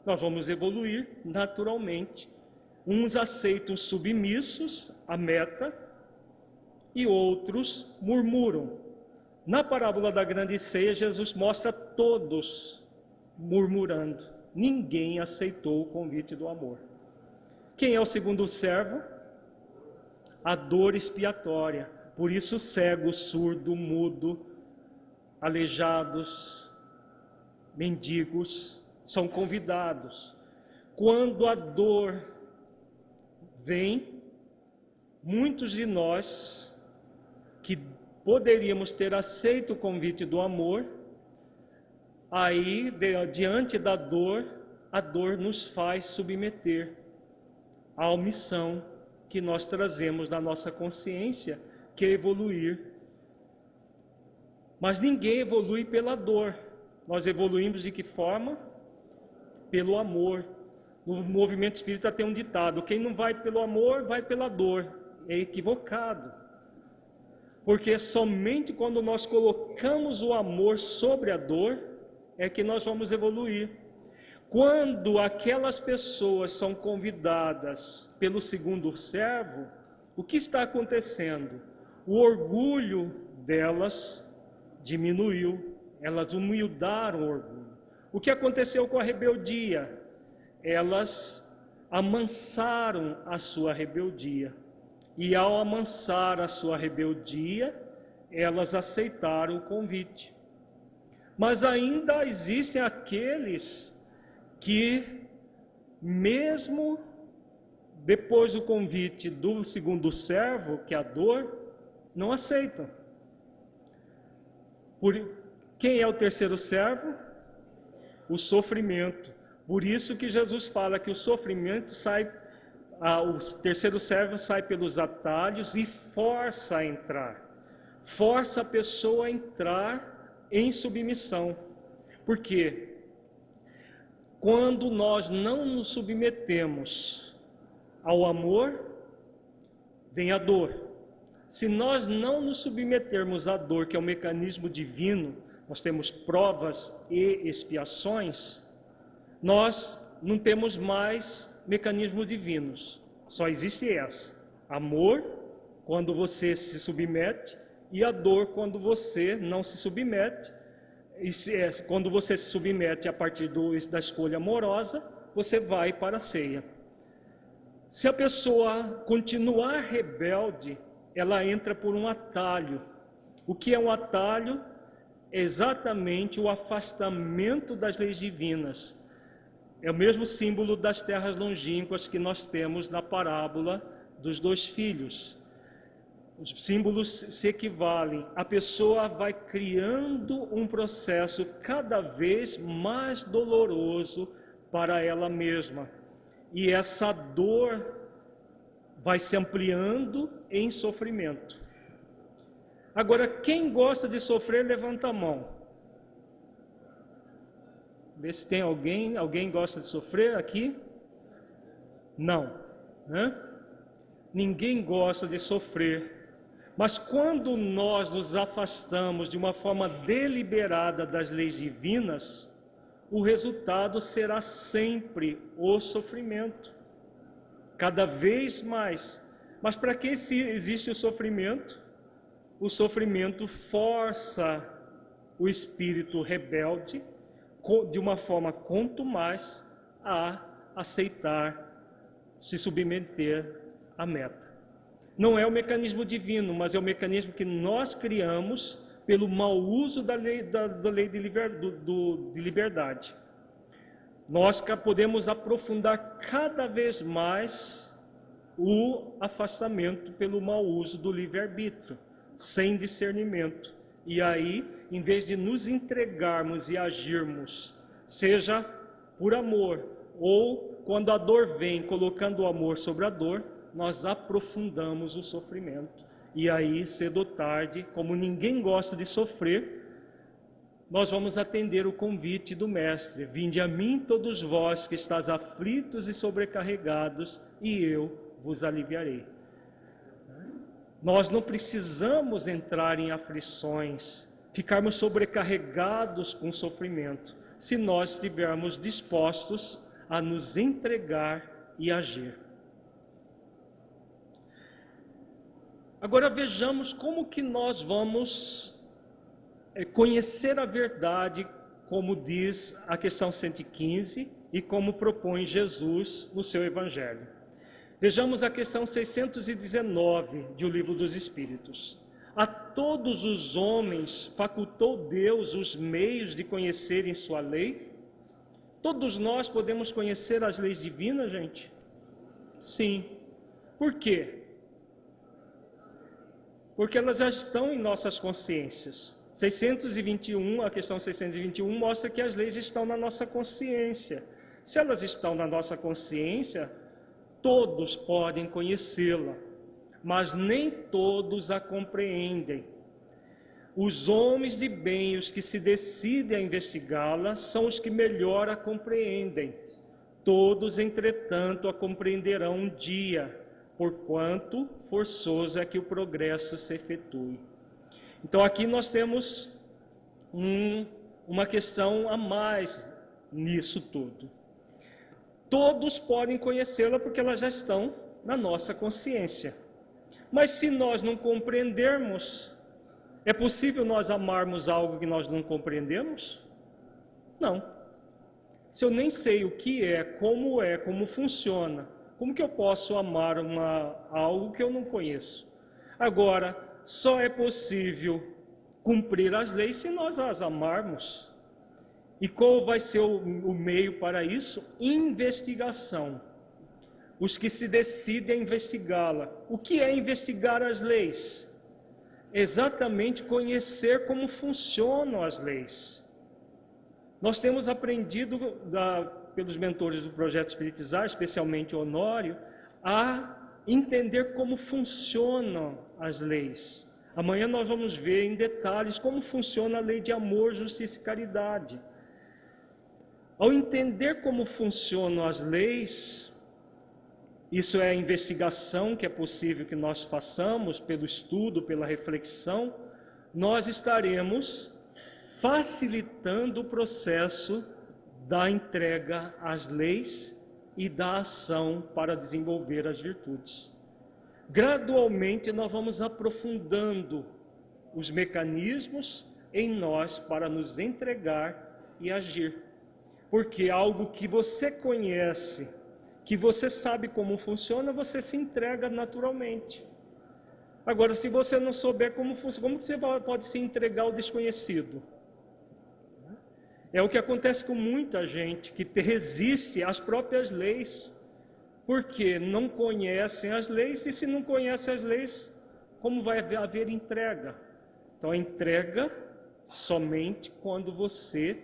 Nós vamos evoluir naturalmente. Uns aceitam submissos à meta e outros murmuram. Na parábola da grande ceia, Jesus mostra todos murmurando. Ninguém aceitou o convite do amor. Quem é o segundo servo? A dor expiatória. Por isso, cego, surdo, mudo, aleijados, mendigos são convidados. Quando a dor vem, muitos de nós que poderíamos ter aceito o convite do amor, aí diante da dor, a dor nos faz submeter à omissão que nós trazemos na nossa consciência, que é evoluir. Mas ninguém evolui pela dor. Nós evoluímos de que forma? Pelo amor. No movimento espírita tem um ditado: quem não vai pelo amor, vai pela dor. É equivocado. Porque somente quando nós colocamos o amor sobre a dor, é que nós vamos evoluir. Quando aquelas pessoas são convidadas pelo segundo servo, o que está acontecendo? O orgulho delas diminuiu, elas humildaram o orgulho. O que aconteceu com a rebeldia? Elas amansaram a sua rebeldia. E ao amansar a sua rebeldia, elas aceitaram o convite. Mas ainda existem aqueles que, mesmo depois do convite do segundo servo, que é a dor, não aceitam. Quem é o terceiro servo? O sofrimento. Por isso que Jesus fala que o sofrimento o terceiro servo sai pelos atalhos e força a entrar. Força a pessoa a entrar em submissão. Por quê? Quando nós não nos submetemos ao amor, vem a dor. Se nós não nos submetermos à dor, que é um mecanismo divino, nós temos provas e expiações, nós não temos mais mecanismos divinos. Só existe essa: amor, quando você se submete, e a dor, quando você não se submete. E quando você se submete a partir da escolha amorosa, você vai para a ceia. Se a pessoa continuar rebelde, ela entra por um atalho. O que é um atalho? É exatamente o afastamento das leis divinas. É o mesmo símbolo das terras longínquas que nós temos na parábola dos 2 filhos. Os símbolos se equivalem. A pessoa vai criando um processo cada vez mais doloroso para ela mesma. E essa dor vai se ampliando em sofrimento. Agora, quem gosta de sofrer, levanta a mão. Vê se tem alguém. Alguém gosta de sofrer aqui? Não. Ninguém gosta de sofrer. Mas quando nós nos afastamos de uma forma deliberada das leis divinas, o resultado será sempre o sofrimento, cada vez mais. Mas para que existe o sofrimento? O sofrimento força o espírito rebelde, de uma forma contumaz, a aceitar, se submeter à meta. Não é o mecanismo divino, mas é o mecanismo que nós criamos pelo mau uso da lei de liberdade. Nós podemos aprofundar cada vez mais o afastamento pelo mau uso do livre-arbítrio, sem discernimento. E aí, em vez de nos entregarmos e agirmos, seja por amor, ou quando a dor vem, colocando o amor sobre a dor, nós aprofundamos o sofrimento. E aí, cedo ou tarde, como ninguém gosta de sofrer, nós vamos atender o convite do Mestre: vinde a mim todos vós que estáis aflitos e sobrecarregados, e eu vos aliviarei. Nós não precisamos entrar em aflições, ficarmos sobrecarregados com sofrimento, se nós estivermos dispostos a nos entregar e agir. Agora vejamos como que nós vamos conhecer a verdade, como diz a questão 115 e como propõe Jesus no seu Evangelho. Vejamos a questão 619 de O Livro dos Espíritos. A todos os homens facultou Deus os meios de conhecerem sua lei? Todos nós podemos conhecer as leis divinas, gente? Sim. Por quê? Porque elas já estão em nossas consciências. 621, a questão 621 mostra que as leis estão na nossa consciência. Se elas estão na nossa consciência, todos podem conhecê-la, mas nem todos a compreendem. Os homens de bem, os que se decidem a investigá-la, são os que melhor a compreendem. Todos, entretanto, a compreenderão um dia, porquanto forçoso é que o progresso se efetue. Então aqui nós temos uma questão a mais nisso tudo. Todos podem conhecê-la porque elas já estão na nossa consciência. Mas se nós não compreendermos, é possível nós amarmos algo que nós não compreendemos? Não. Se eu nem sei o que é, como funciona, como que eu posso amar algo que eu não conheço? Agora, só é possível cumprir as leis se nós as amarmos. E qual vai ser o meio para isso? Investigação. Os que se decidem a investigá-la. O que é investigar as leis? Exatamente conhecer como funcionam as leis. Nós temos aprendido pelos mentores do Projeto Espiritizar, especialmente Honório, a entender como funcionam as leis. Amanhã nós vamos ver em detalhes como funciona a lei de amor, justiça e caridade. Ao entender como funcionam as leis, isso é a investigação que é possível que nós façamos pelo estudo, pela reflexão, nós estaremos facilitando o processo da entrega às leis e da ação para desenvolver as virtudes. Gradualmente nós vamos aprofundando os mecanismos em nós para nos entregar e agir. Porque algo que você conhece, que você sabe como funciona, você se entrega naturalmente. Agora, se você não souber como funciona, como você pode se entregar ao desconhecido? É o que acontece com muita gente que resiste às próprias leis, porque não conhecem as leis, e se não conhecem as leis, como vai haver entrega? Então, a entrega somente quando você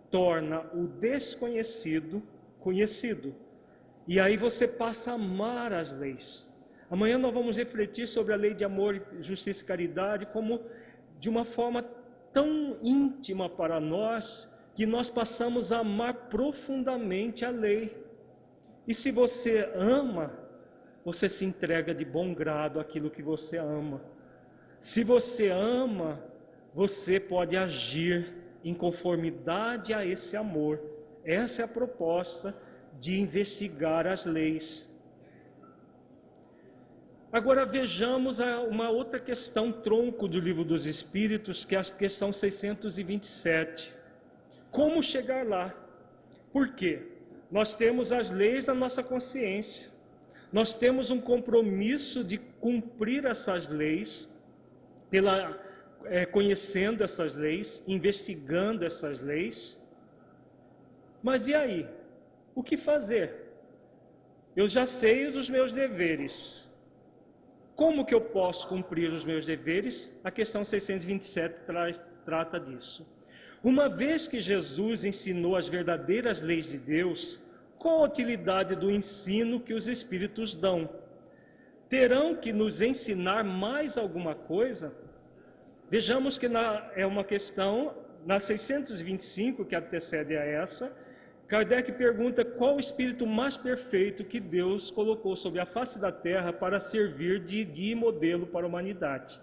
torna o desconhecido conhecido. E aí você passa a amar as leis. Amanhã nós vamos refletir sobre a lei de amor, justiça e caridade, como de uma forma tão íntima para nós, que nós passamos a amar profundamente a lei. E se você ama, você se entrega de bom grado àquilo que você ama. Se você ama, você pode agir em conformidade a esse amor. Essa é a proposta de investigar as leis. Agora vejamos uma outra questão tronco do Livro dos Espíritos, que é a questão 627. Como chegar lá? Por quê? nós temos as leis da nossa consciência. Nós temos um compromisso de cumprir essas leis, conhecendo essas leis, investigando essas leis. Mas e aí? O que fazer? Eu já sei dos meus deveres. Como que eu posso cumprir os meus deveres? A questão 627 trata disso. Uma vez que Jesus ensinou as verdadeiras leis de Deus, qual a utilidade do ensino que os Espíritos dão? Terão que nos ensinar mais alguma coisa? Vejamos que é uma questão, na 625, que antecede a essa, Kardec pergunta qual o espírito mais perfeito que Deus colocou sobre a face da terra para servir de guia e modelo para a humanidade.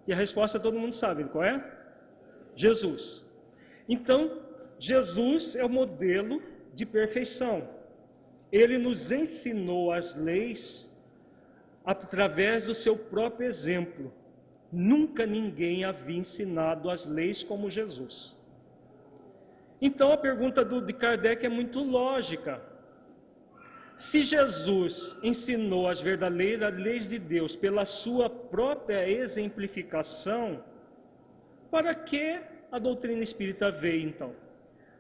E a resposta todo mundo sabe, qual é? Jesus. Então, Jesus é o modelo de perfeição. Ele nos ensinou as leis através do seu próprio exemplo. Nunca ninguém havia ensinado as leis como Jesus. Então a pergunta de Kardec é muito lógica. Se Jesus ensinou as verdadeiras leis de Deus pela sua própria exemplificação, para que a doutrina espírita veio então?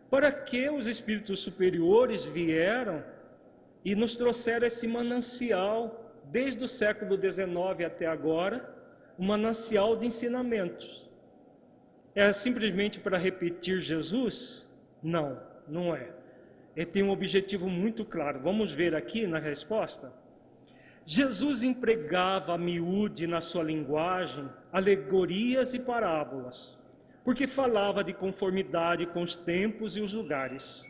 Para que os espíritos superiores vieram e nos trouxeram esse manancial, desde o século XIX até agora, um manancial de ensinamentos? É simplesmente para repetir Jesus? Não, não é. Ele tem um objetivo muito claro. Vamos ver aqui na resposta. Jesus empregava a miúde na sua linguagem alegorias e parábolas, porque falava de conformidade com os tempos e os lugares.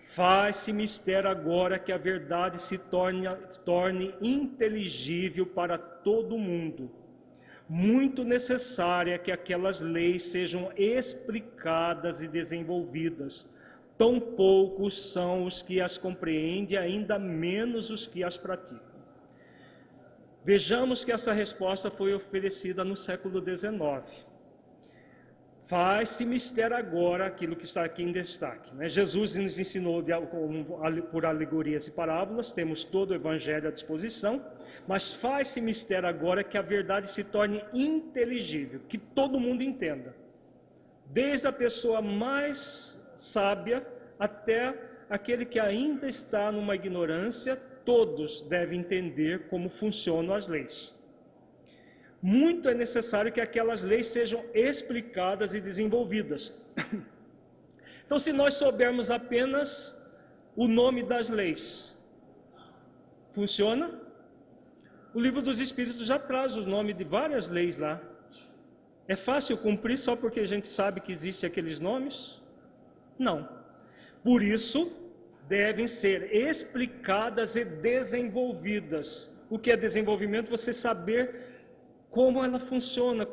Faz-se mister agora que a verdade se torne inteligível para todo mundo. Muito necessária que aquelas leis sejam explicadas e desenvolvidas. Tão poucos são os que as compreendem, ainda menos os que as praticam. Vejamos que essa resposta foi oferecida no século XIX. Faz-se mister agora aquilo que está aqui em destaque, né? Jesus nos ensinou por alegorias e parábolas, temos todo o Evangelho à disposição, mas faz-se mister agora que a verdade se torne inteligível, que todo mundo entenda. Desde a pessoa mais sábia até aquele que ainda está numa ignorância, todos devem entender como funcionam as leis. Muito é necessário que aquelas leis sejam explicadas e desenvolvidas. Então, se nós soubermos apenas o nome das leis, funciona? O Livro dos Espíritos já traz o nome de várias leis lá. É fácil cumprir só porque a gente sabe que existem aqueles nomes? Não. Por isso, devem ser explicadas e desenvolvidas. O que é desenvolvimento? Você saber como ela funciona,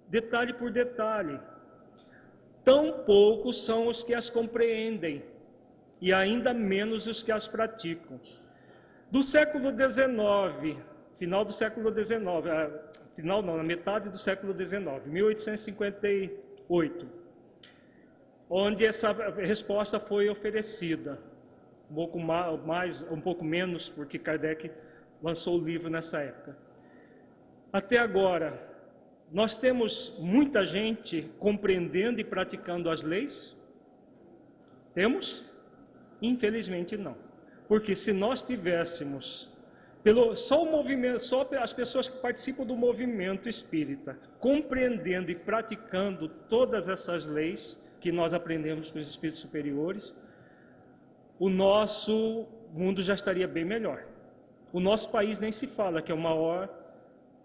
detalhe por detalhe. Tão poucos são os que as compreendem, e ainda menos os que as praticam. Do século XIX, final do século XIX, na metade do século XIX, 1858, onde essa resposta foi oferecida. Um pouco menos, porque Kardec lançou o livro nessa época. Até agora, nós temos muita gente compreendendo e praticando as leis? Temos? Infelizmente não. Porque se nós tivéssemos só as pessoas que participam do movimento espírita, compreendendo e praticando todas essas leis que nós aprendemos com os espíritos superiores, o nosso mundo já estaria bem melhor. O nosso país nem se fala, que é o maior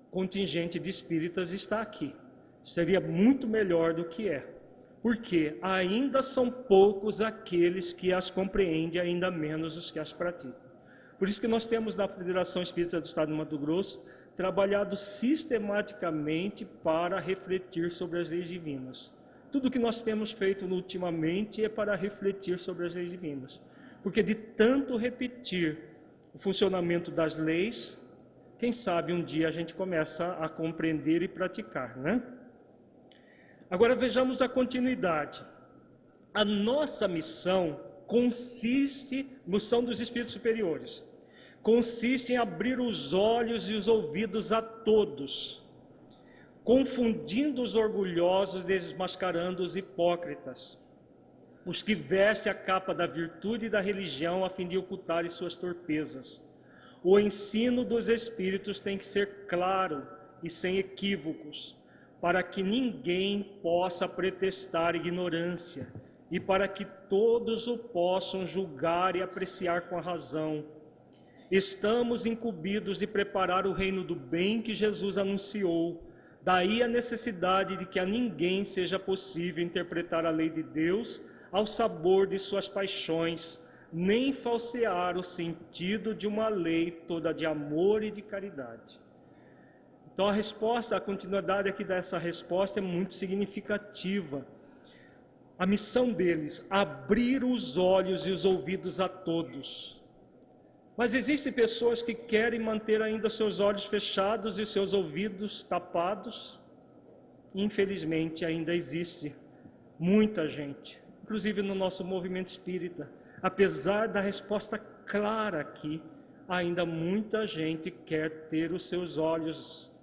contingente de espíritas está aqui. Seria muito melhor do que é. Porque ainda são poucos aqueles que as compreendem, ainda menos os que as praticam. Por isso que nós temos na Federação Espírita do Estado de Mato Grosso trabalhado sistematicamente para refletir sobre as leis divinas. Tudo que nós temos feito ultimamente é para refletir sobre as leis divinas. Porque de tanto repetir o funcionamento das leis, quem sabe um dia a gente começa a compreender e praticar, né? Agora vejamos a continuidade. A nossa missão consiste, missão dos espíritos superiores, consiste em abrir os olhos e os ouvidos a todos, confundindo os orgulhosos, desmascarando os hipócritas, os que vestem a capa da virtude e da religião a fim de ocultarem suas torpezas. O ensino dos Espíritos tem que ser claro e sem equívocos, para que ninguém possa pretextar ignorância e para que todos o possam julgar e apreciar com a razão. Estamos incumbidos de preparar o reino do bem que Jesus anunciou. Daí a necessidade de que a ninguém seja possível interpretar a lei de Deus ao sabor de suas paixões, nem falsear o sentido de uma lei toda de amor e de caridade. Então a resposta, a continuidade aqui dessa resposta é muito significativa. A missão deles, abrir os olhos e os ouvidos a todos. Mas existem pessoas que querem manter ainda seus olhos fechados e seus ouvidos tapados. Infelizmente ainda existe muita gente, inclusive no nosso movimento espírita. Apesar da resposta clara aqui, ainda muita gente quer ter os seus olhos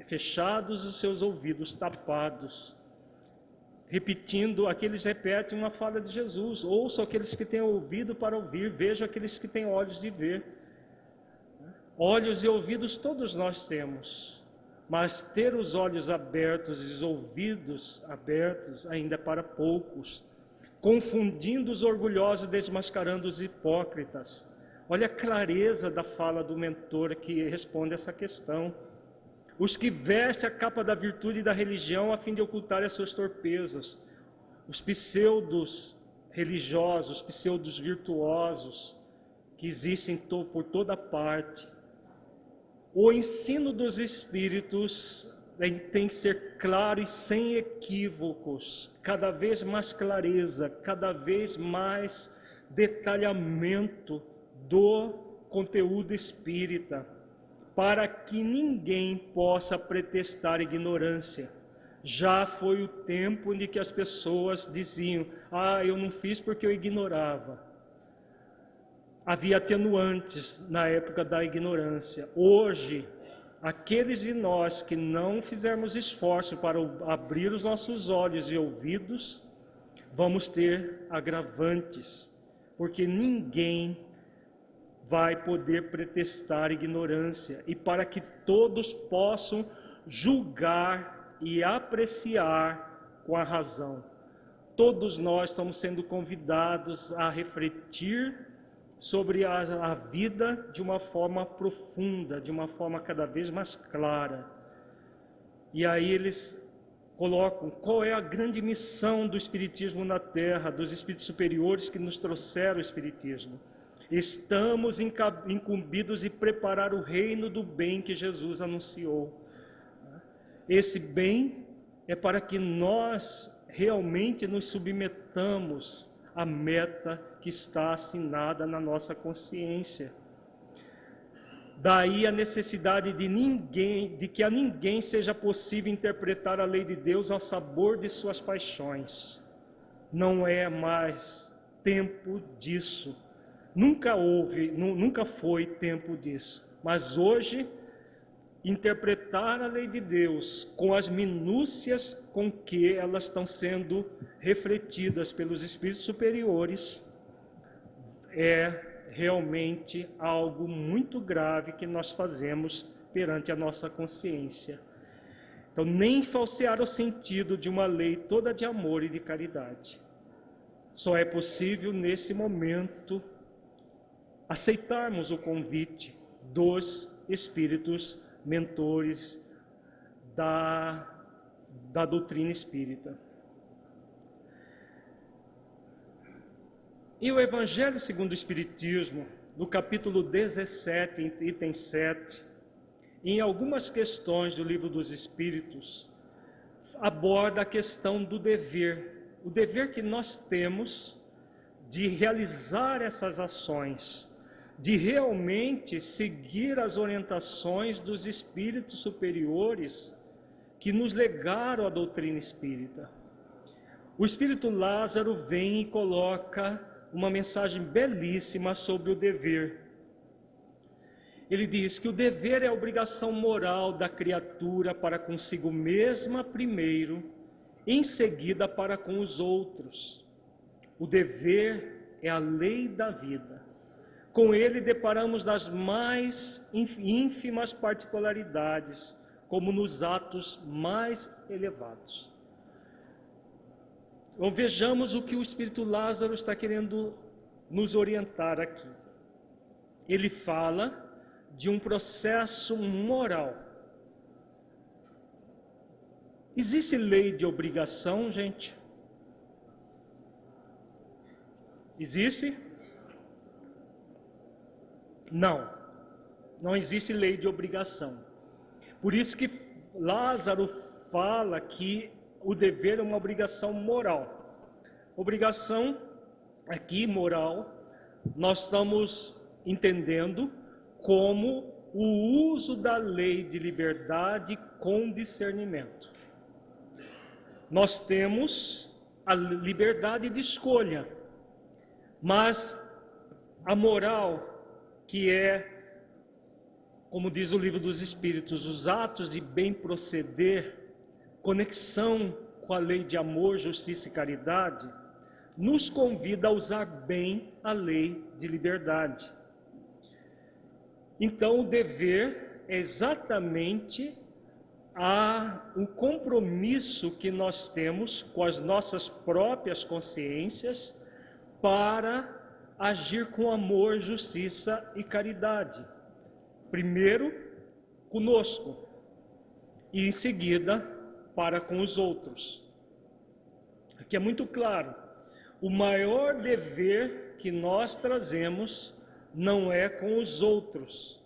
fechados e os seus ouvidos tapados. Repetindo, aqueles repetem uma fala de Jesus: ouçam aqueles que têm ouvido para ouvir, vejam aqueles que têm olhos de ver. Olhos e ouvidos todos nós temos, mas ter os olhos abertos e os ouvidos abertos ainda é para poucos, confundindo os orgulhosos e desmascarando os hipócritas. Olha a clareza da fala do mentor que responde essa questão. Os que vestem a capa da virtude e da religião a fim de ocultar as suas torpezas. Os pseudos religiosos, pseudos virtuosos, que existem por toda parte. O ensino dos Espíritos tem que ser claro e sem equívocos, cada vez mais clareza, cada vez mais detalhamento do conteúdo espírita, para que ninguém possa pretextar ignorância. Já foi o tempo em que as pessoas diziam: eu não fiz porque eu ignorava. Havia atenuantes na época da ignorância. Hoje, aqueles de nós que não fizermos esforço para abrir os nossos olhos e ouvidos, vamos ter agravantes, porque ninguém vai poder pretextar ignorância, e para que todos possam julgar e apreciar com a razão. Todos nós estamos sendo convidados a refletir sobre a vida de uma forma profunda, de uma forma cada vez mais clara. E aí eles colocam qual é a grande missão do Espiritismo na Terra, dos Espíritos superiores que nos trouxeram o Espiritismo. Estamos incumbidos de preparar o reino do bem que Jesus anunciou. Esse bem é para que nós realmente nos submetamos à meta que está assinada na nossa consciência. Daí a necessidade de que a ninguém seja possível interpretar a lei de Deus ao sabor de suas paixões. Não é mais tempo disso. Nunca foi tempo disso. Mas hoje, interpretar a lei de Deus com as minúcias com que elas estão sendo refletidas pelos espíritos superiores é realmente algo muito grave que nós fazemos perante a nossa consciência. Então, nem falsear o sentido de uma lei toda de amor e de caridade. Só é possível nesse momento aceitarmos o convite dos espíritos mentores da doutrina espírita. E o Evangelho segundo o Espiritismo, no capítulo 17, item 7, em algumas questões do Livro dos Espíritos, aborda a questão do dever, o dever que nós temos de realizar essas ações, de realmente seguir as orientações dos espíritos superiores que nos legaram a doutrina espírita. O espírito Lázaro vem e coloca uma mensagem belíssima sobre o dever. Ele diz que o dever é a obrigação moral da criatura para consigo mesma primeiro, em seguida para com os outros. O dever é a lei da vida. Com ele deparamos das mais ínfimas particularidades, como nos atos mais elevados. Então vejamos o que o Espírito Lázaro está querendo nos orientar aqui. Ele fala de um processo moral. Existe lei de obrigação, gente? Existe? Não existe lei de obrigação. Por isso que Lázaro fala que o dever é uma obrigação moral. Obrigação aqui moral, nós estamos entendendo como o uso da lei de liberdade com discernimento. Nós temos a liberdade de escolha, mas a moral, que é, como diz o Livro dos Espíritos, os atos de bem proceder, conexão com a lei de amor, justiça e caridade, nos convida a usar bem a lei de liberdade. Então, o dever é exatamente o compromisso que nós temos com as nossas próprias consciências para agir com amor, justiça e caridade. Primeiro, conosco, e em seguida, para com os outros. Aqui é muito claro, o maior dever que nós trazemos não é com os outros.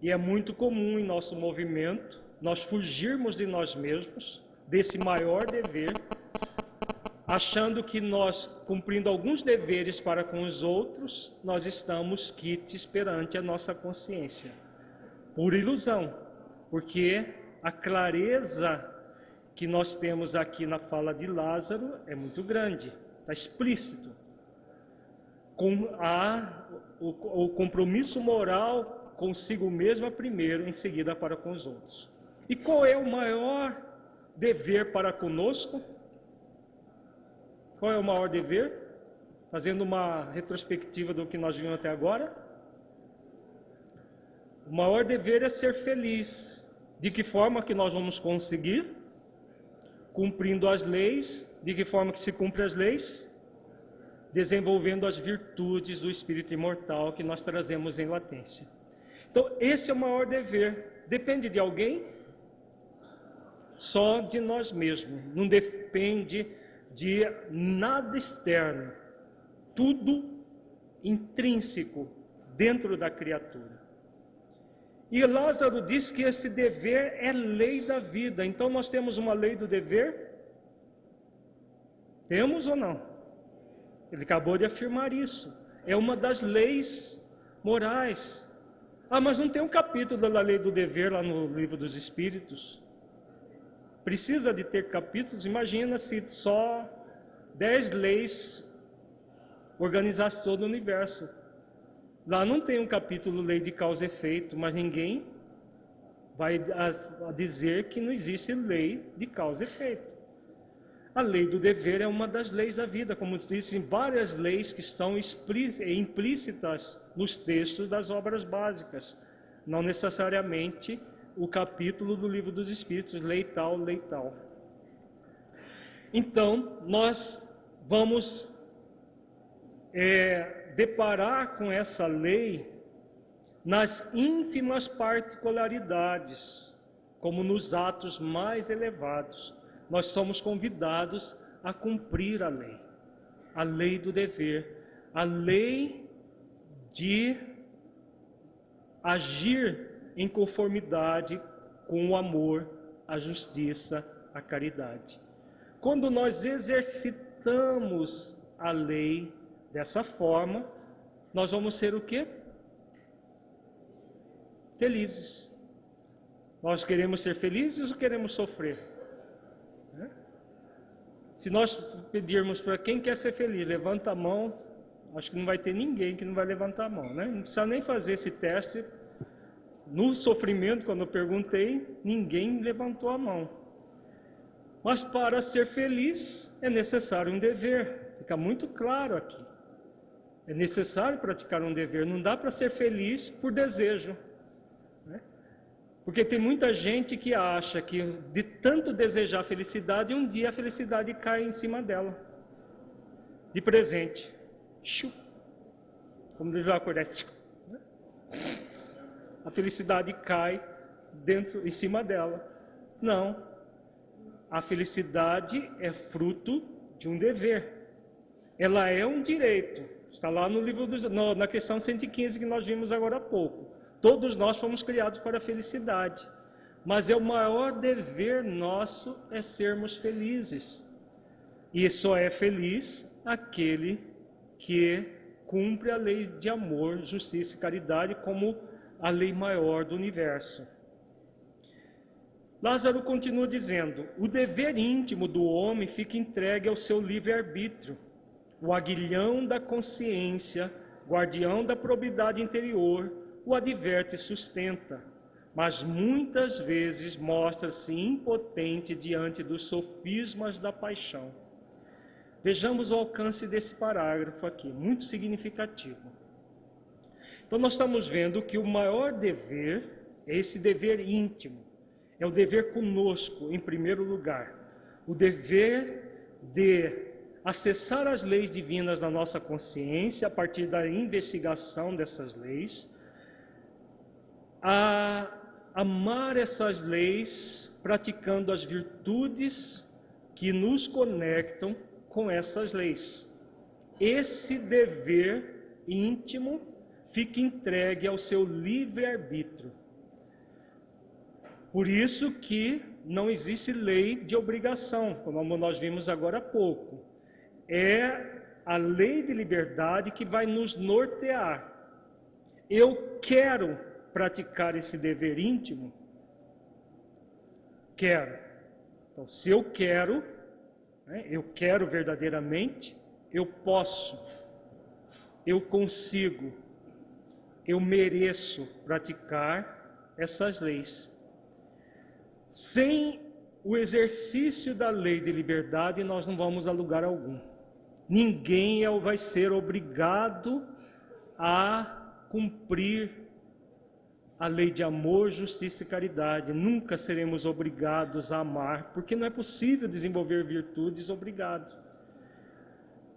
E é muito comum em nosso movimento nós fugirmos de nós mesmos, desse maior dever, achando que nós, cumprindo alguns deveres para com os outros, nós estamos quites perante a nossa consciência. Pura ilusão, porque a clareza que nós temos aqui na fala de Lázaro é muito grande, está explícito. Com o compromisso moral consigo mesma primeiro, em seguida para com os outros. E qual é o maior dever para conosco? Qual é o maior dever? Fazendo uma retrospectiva do que nós vimos até agora. O maior dever é ser feliz. De que forma que nós vamos conseguir? Cumprindo as leis. De que forma que se cumpre as leis? Desenvolvendo as virtudes do espírito imortal que nós trazemos em latência. Então, esse é o maior dever. Depende de alguém? Só de nós mesmos. Não depende de nada externo. Tudo intrínseco dentro da criatura. E Lázaro diz que esse dever é lei da vida. Então, nós temos uma lei do dever? Temos ou não? Ele acabou de afirmar isso. É uma das leis morais. Ah, mas não tem um capítulo da lei do dever lá no Livro dos Espíritos? Precisa de ter capítulos? Imagina se só 10 leis organizassem todo o universo. Lá não tem um capítulo lei de causa e efeito, mas ninguém vai dizer que não existe lei de causa e efeito. A lei do dever é uma das leis da vida, como dizem várias leis que estão implícitas nos textos das obras básicas, não necessariamente o capítulo do Livro dos Espíritos, lei tal, lei tal. Então, nós vamos deparar com essa lei nas ínfimas particularidades, como nos atos mais elevados. Nós somos convidados a cumprir a lei do dever, a lei de agir em conformidade com o amor, a justiça, a caridade. Quando nós exercitamos a lei dessa forma, nós vamos ser o quê? Felizes. Nós queremos ser felizes ou queremos sofrer? Se nós pedirmos para quem quer ser feliz, levanta a mão, acho que não vai ter ninguém que não vai levantar a mão, né? Não precisa nem fazer esse teste. No sofrimento, quando eu perguntei, ninguém levantou a mão. Mas para ser feliz é necessário um dever. Fica muito claro aqui. É necessário praticar um dever. Não dá para ser feliz por desejo, né? Porque tem muita gente que acha que de tanto desejar felicidade, um dia a felicidade cai em cima dela. De presente. Como diz a acordar. A felicidade cai em cima dela. Não. A felicidade é fruto de um dever. Ela é um direito. Está lá no livro na questão 115 que nós vimos agora há pouco. Todos nós fomos criados para a felicidade. Mas o maior dever nosso é sermos felizes. E só é feliz aquele que cumpre a lei de amor, justiça e caridade como a lei maior do universo. Lázaro continua dizendo: o dever íntimo do homem fica entregue ao seu livre-arbítrio. O aguilhão da consciência, guardião da probidade interior, o adverte e sustenta, mas muitas vezes mostra-se impotente diante dos sofismas da paixão. Vejamos o alcance desse parágrafo aqui, muito significativo. Então nós estamos vendo que o maior dever é esse dever íntimo, é o dever conosco em primeiro lugar, o dever de acessar as leis divinas na nossa consciência a partir da investigação dessas leis, a amar essas leis praticando as virtudes que nos conectam com essas leis. Esse dever íntimo fica entregue ao seu livre-arbítrio. Por isso que não existe lei de obrigação, como nós vimos agora há pouco. É a lei de liberdade que vai nos nortear. Eu quero praticar esse dever íntimo? Quero. Então, se eu quero, eu quero verdadeiramente, eu posso, eu consigo, eu mereço praticar essas leis. Sem o exercício da lei de liberdade, nós não vamos a lugar algum. Ninguém vai ser obrigado a cumprir a lei de amor, justiça e caridade. Nunca seremos obrigados a amar, porque não é possível desenvolver virtudes obrigado.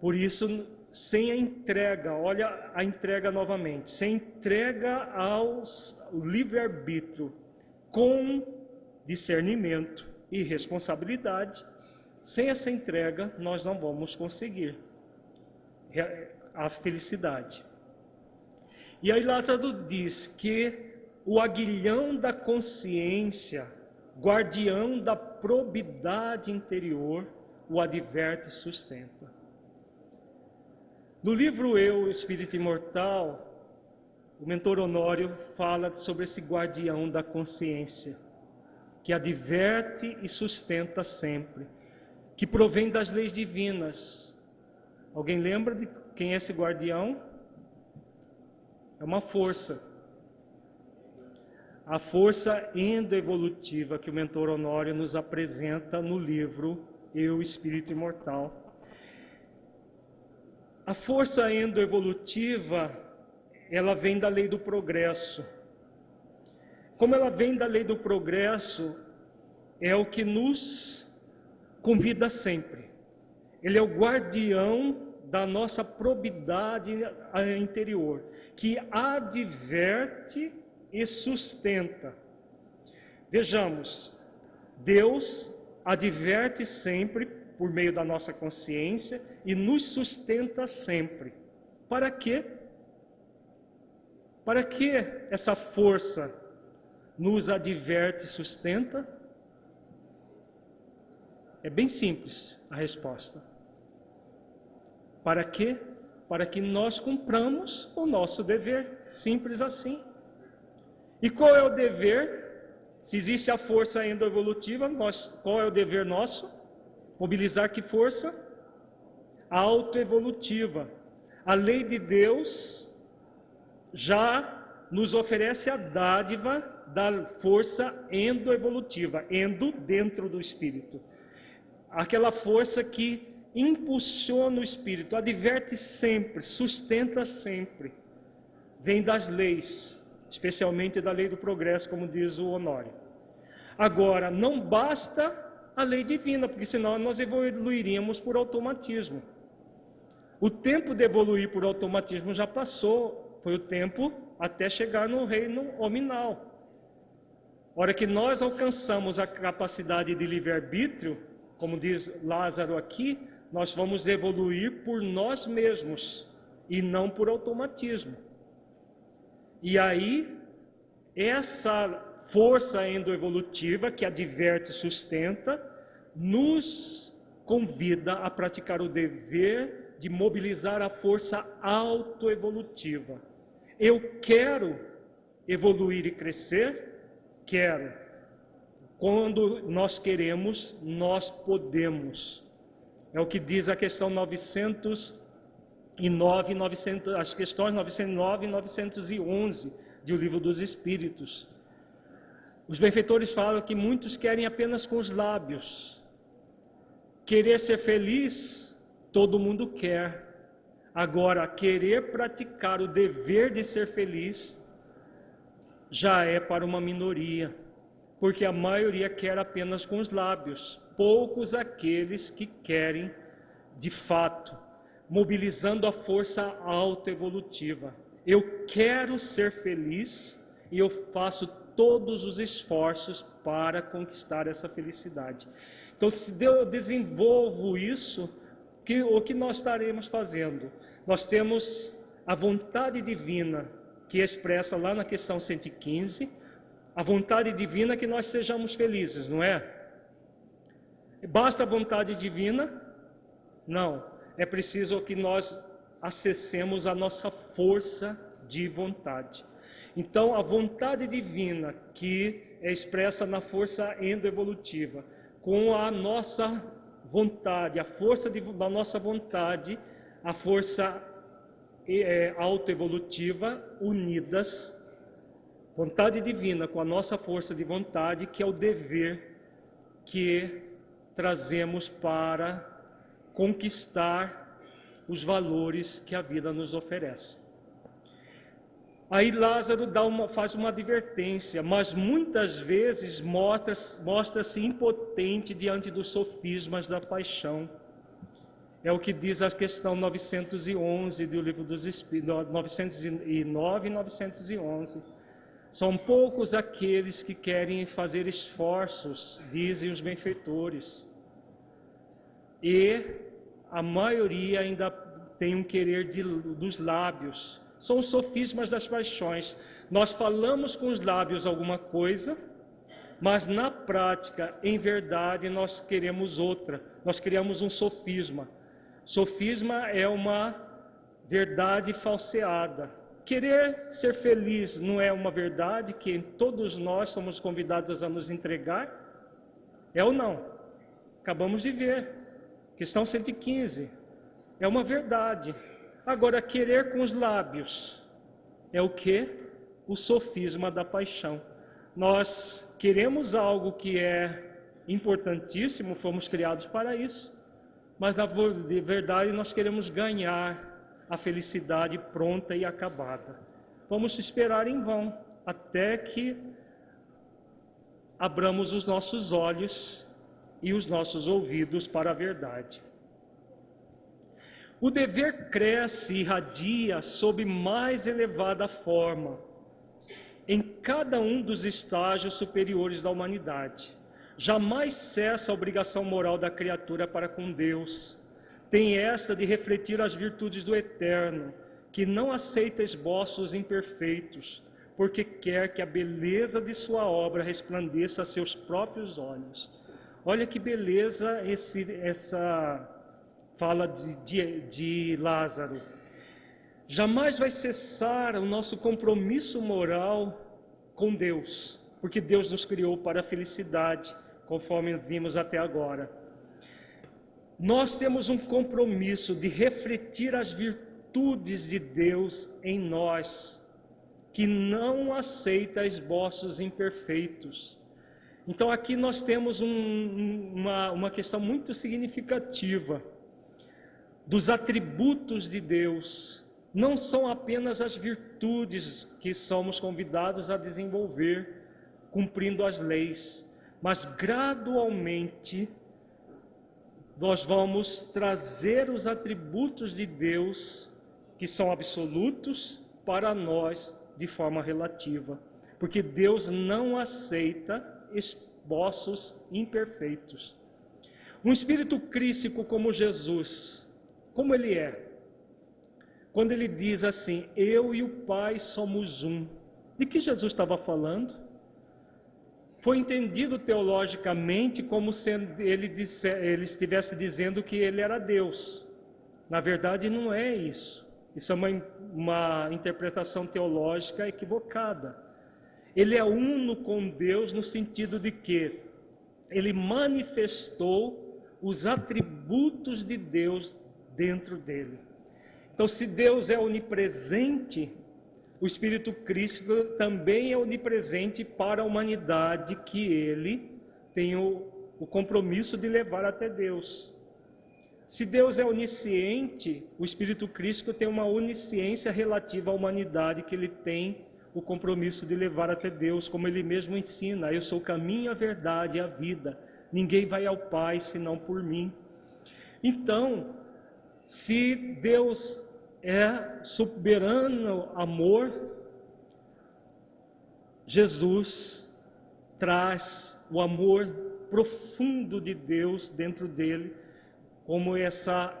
Por isso, sem a entrega, olha a entrega novamente, sem entrega ao livre-arbítrio, com discernimento e responsabilidade, sem essa entrega nós não vamos conseguir a felicidade. E aí Lázaro diz que o aguilhão da consciência, guardião da probidade interior, o adverte e sustenta. No livro Eu, Espírito Imortal, o mentor Honório fala sobre esse guardião da consciência, que adverte e sustenta sempre, que provém das leis divinas. Alguém lembra de quem é esse guardião? É uma força. A força endoevolutiva que o mentor Honório nos apresenta no livro Eu, Espírito Imortal. A força endoevolutiva, ela vem da lei do progresso. Como ela vem da lei do progresso, é o que nos convida sempre. Ele é o guardião da nossa probidade interior, que adverte e sustenta. Vejamos, Deus adverte sempre por meio da nossa consciência e nos sustenta sempre. Para quê? Para que essa força nos adverte e sustenta? É bem simples a resposta. Para quê? Para que nós cumpramos o nosso dever, simples assim. E qual é o dever? Se existe a força endoevolutiva, qual é o dever nosso? Mobilizar que força? A autoevolutiva. a lei de Deus já nos oferece a dádiva da força endoevolutiva, endo dentro do espírito. Aquela força que impulsiona o espírito, adverte sempre, sustenta sempre. Vem das leis, especialmente da lei do progresso, como diz o Honório. Agora, não basta a lei divina, porque senão nós evoluiríamos por automatismo. O tempo de evoluir por automatismo já passou, foi o tempo até chegar no reino hominal. A hora que nós alcançamos a capacidade de livre-arbítrio, como diz Lázaro aqui, nós vamos evoluir por nós mesmos e não por automatismo. E aí, essa força endoevolutiva que adverte e sustenta, nos convida a praticar o dever de mobilizar a força autoevolutiva. Eu quero evoluir e crescer? Quero. Quando nós queremos, nós podemos. É o que diz a questão 909, as questões 909 e 911 do Livro dos Espíritos. Os benfeitores falam que muitos querem apenas com os lábios. Querer ser feliz, todo mundo quer. Agora, querer praticar o dever de ser feliz, já é para uma minoria. Porque a maioria quer apenas com os lábios. Poucos aqueles que querem, de fato, mobilizando a força autoevolutiva. Eu quero ser feliz e eu faço todos os esforços para conquistar essa felicidade. Então, se eu desenvolvo isso, o que nós estaremos fazendo? Nós temos a vontade divina, que é expressa lá na questão 115, a vontade divina que nós sejamos felizes, não é? Basta a vontade divina? Não. É preciso que nós acessemos a nossa força de vontade. Então, a vontade divina, que é expressa na força endoevolutiva, com a nossa vontade, a força da nossa vontade, a força autoevolutiva, unidas, vontade divina com a nossa força de vontade, que é o dever que trazemos para conquistar os valores que a vida nos oferece. Aí Lázaro faz uma advertência, mas muitas vezes mostra-se impotente diante dos sofismas da paixão. É o que diz a questão 911 do Livro dos Espíritos, 909 e 911. São poucos aqueles que querem fazer esforços, dizem os benfeitores. E a maioria ainda tem um querer dos lábios. São os sofismas das paixões. Nós falamos com os lábios alguma coisa, mas na prática, em verdade, nós queremos outra. Nós criamos um sofisma. Sofisma é uma verdade falseada. Querer ser feliz não é uma verdade que todos nós somos convidados a nos entregar? É ou não? Acabamos de ver. Questão 115. É uma verdade. Agora, querer com os lábios é o quê? O sofisma da paixão. Nós queremos algo que é importantíssimo, fomos criados para isso, mas na verdade nós queremos ganhar a felicidade pronta e acabada. Vamos esperar em vão, até que abramos os nossos olhos e os nossos ouvidos para a verdade. O dever cresce e irradia sob mais elevada forma em cada um dos estágios superiores da humanidade. Jamais cessa a obrigação moral da criatura para com Deus. Tem esta de refletir as virtudes do Eterno, que não aceita esboços imperfeitos, porque quer que a beleza de sua obra resplandeça a seus próprios olhos. Olha que beleza essa fala de Lázaro. Jamais vai cessar o nosso compromisso moral com Deus, porque Deus nos criou para a felicidade, conforme vimos até agora. Nós temos um compromisso de refletir as virtudes de Deus em nós, que não aceita esboços imperfeitos. Então aqui nós temos uma questão muito significativa dos atributos de Deus. Não são apenas as virtudes que somos convidados a desenvolver, cumprindo as leis, mas gradualmente nós vamos trazer os atributos de Deus, que são absolutos, para nós de forma relativa, porque Deus não aceita esboços imperfeitos. Um espírito crístico como Jesus, como ele é? Quando ele diz assim, eu e o Pai somos um, de que Jesus estava falando? Foi entendido teologicamente como se ele estivesse dizendo que ele era Deus. Na verdade, não é isso. Isso é uma interpretação teológica equivocada. Ele é uno com Deus no sentido de que ele manifestou os atributos de Deus dentro dele. Então, se Deus é onipresente, o Espírito Crístico também é onipresente para a humanidade que ele tem o compromisso de levar até Deus. Se Deus é onisciente, o Espírito Crístico tem uma onisciência relativa à humanidade que ele tem o compromisso de levar até Deus, como ele mesmo ensina, eu sou o caminho, a verdade e a vida, ninguém vai ao Pai senão por mim. Então, se Deus é soberano amor, Jesus traz o amor profundo de Deus dentro dele, como essa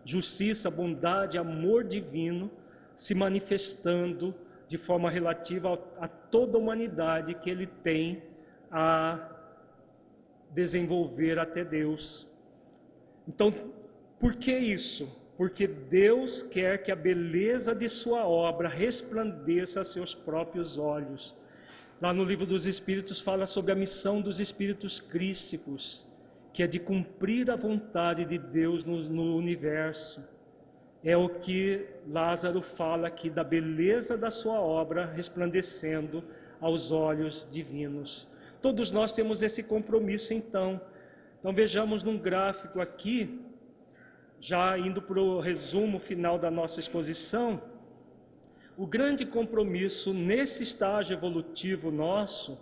justiça, bondade, amor divino se manifestando de forma relativa a toda a humanidade que ele tem a desenvolver até Deus. Então, por que isso? Porque Deus quer que a beleza de sua obra resplandeça a seus próprios olhos. Lá no Livro dos Espíritos fala sobre a missão dos espíritos crísticos, que é de cumprir a vontade de Deus no universo. É o que Lázaro fala aqui, da beleza da sua obra resplandecendo aos olhos divinos. Todos nós temos esse compromisso então. Então vejamos num gráfico aqui, já indo para o resumo final da nossa exposição, o grande compromisso nesse estágio evolutivo nosso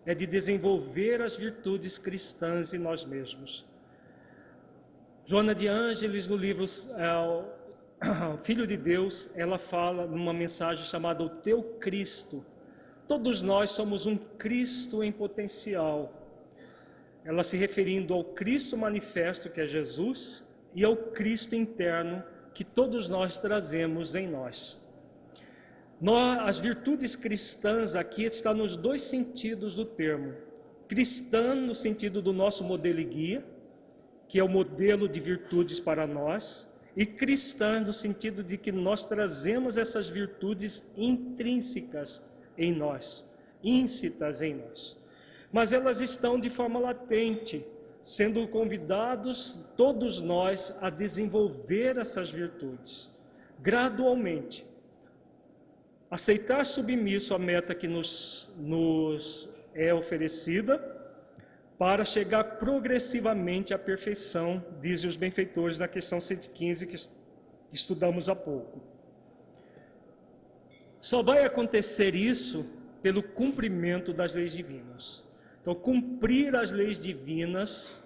é de desenvolver as virtudes cristãs em nós mesmos. Joana de Ângeles, no livro Filho de Deus, ela fala numa mensagem chamada O Teu Cristo. Todos nós somos um Cristo em potencial. Ela se referindo ao Cristo manifesto, que é Jesus, e ao Cristo interno, que todos nós trazemos em nós. As virtudes cristãs aqui estão nos dois sentidos do termo. Cristã no sentido do nosso modelo e guia, que é o modelo de virtudes para nós, e cristã no sentido de que nós trazemos essas virtudes intrínsecas em nós, íncitas em nós. Mas elas estão de forma latente, sendo convidados todos nós a desenvolver essas virtudes, gradualmente. Aceitar submisso a meta que nos é oferecida, para chegar progressivamente à perfeição, dizem os benfeitores na questão 115 que estudamos há pouco. Só vai acontecer isso pelo cumprimento das leis divinas. Então, cumprir as leis divinas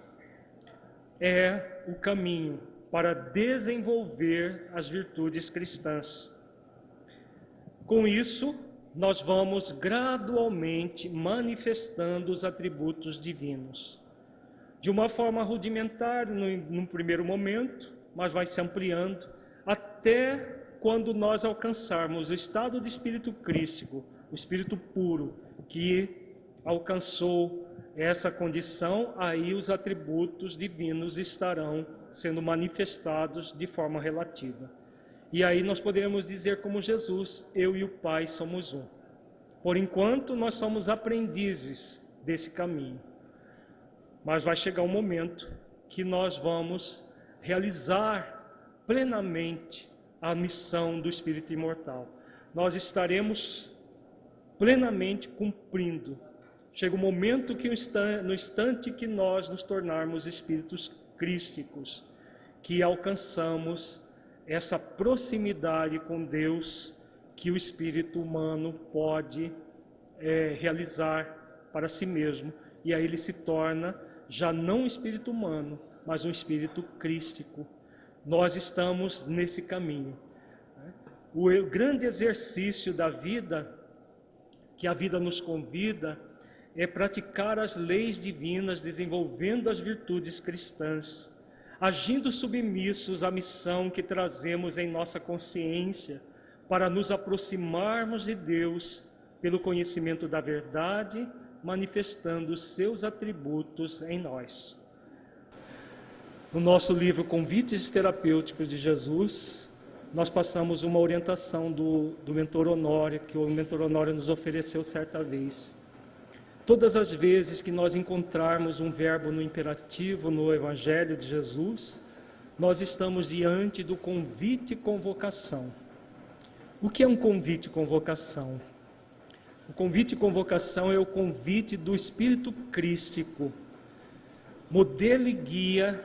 é o caminho para desenvolver as virtudes cristãs. Com isso, nós vamos gradualmente manifestando os atributos divinos. De uma forma rudimentar, num primeiro momento, mas vai se ampliando, até quando nós alcançarmos o estado de espírito crístico, o espírito puro, que alcançou essa condição, aí os atributos divinos estarão sendo manifestados de forma relativa. E aí nós poderemos dizer como Jesus, eu e o Pai somos um. Por enquanto nós somos aprendizes desse caminho. Mas vai chegar um momento que nós vamos realizar plenamente a missão do Espírito imortal. Nós estaremos plenamente cumprindo. Chega o momento que no instante que nós nos tornarmos espíritos crísticos, que alcançamos essa proximidade com Deus que o espírito humano pode realizar para si mesmo. E aí ele se torna já não um espírito humano, mas um espírito crístico. Nós estamos nesse caminho. O grande exercício da vida, que a vida nos convida, é praticar as leis divinas, desenvolvendo as virtudes cristãs, agindo submissos à missão que trazemos em nossa consciência, para nos aproximarmos de Deus pelo conhecimento da verdade, manifestando os seus atributos em nós. No nosso livro Convites Terapêuticos de Jesus, nós passamos uma orientação do mentor Honório, que o mentor Honório nos ofereceu certa vez. Todas as vezes que nós encontrarmos um verbo no imperativo no Evangelho de Jesus, nós estamos diante do convite e convocação. O que é um convite e convocação? O convite e convocação é o convite do Espírito Crístico, modelo e guia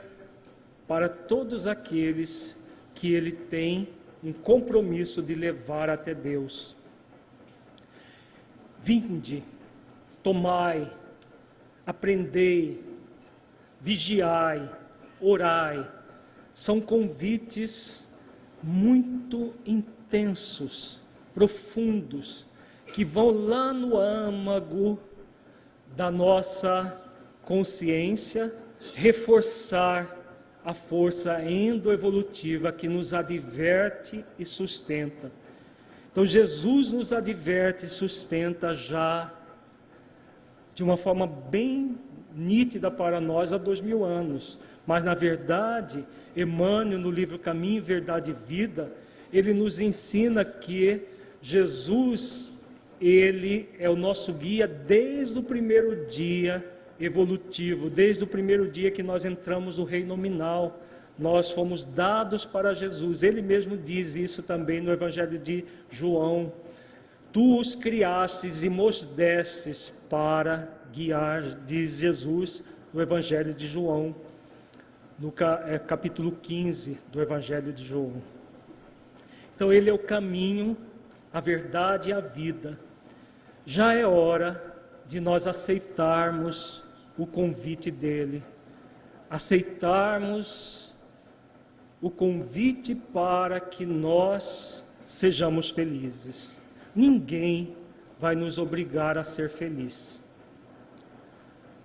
para todos aqueles que ele tem um compromisso de levar até Deus. Vinde, tomai, aprendei, vigiai, orai. São convites muito intensos, profundos, que vão lá no âmago da nossa consciência, reforçar a força endoevolutiva que nos adverte e sustenta. Então Jesus nos adverte e sustenta já de uma forma bem nítida para nós há 2000 anos. Mas na verdade, Emmanuel, no livro Caminho, Verdade e Vida, ele nos ensina que Jesus, ele é o nosso guia desde o primeiro dia evolutivo, desde o primeiro dia que nós entramos no reino nominal. Nós fomos dados para Jesus. Ele mesmo diz isso também no Evangelho de João. Tu os criastes e nos destes para guiar, diz Jesus no Evangelho de João, no capítulo 15 do Evangelho de João. Então ele é o caminho, a verdade e a vida. Já é hora de nós aceitarmos o convite dele, aceitarmos o convite para que nós sejamos felizes. Ninguém vai nos obrigar a ser feliz.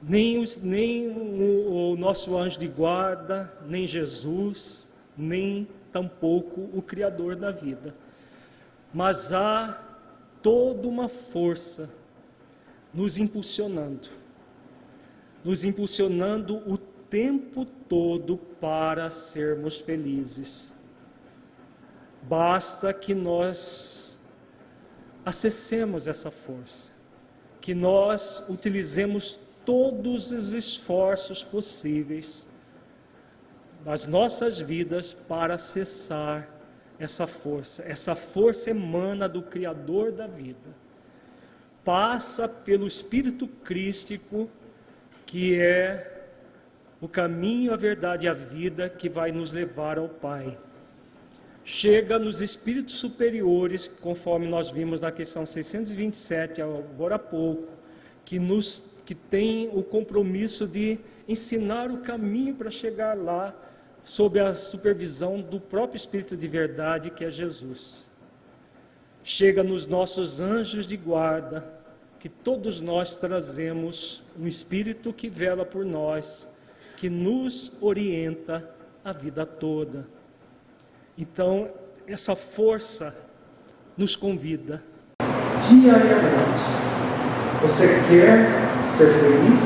Nem o nosso anjo de guarda, nem Jesus, nem tampouco o Criador da vida. Mas há toda uma força nos impulsionando o tempo todo para sermos felizes. Basta que nós acessemos essa força, que nós utilizemos todos os esforços possíveis das nossas vidas para acessar essa força. Essa força emana do Criador da vida, passa pelo Espírito Crístico, que é o caminho, a verdade e a vida que vai nos levar ao Pai. Chega nos espíritos superiores, conforme nós vimos na questão 627, agora há pouco, que tem o compromisso de ensinar o caminho para chegar lá, sob a supervisão do próprio Espírito de verdade, que é Jesus. Chega nos nossos anjos de guarda, que todos nós trazemos um Espírito que vela por nós, que nos orienta a vida toda. Então, essa força nos convida diariamente. Você quer ser feliz?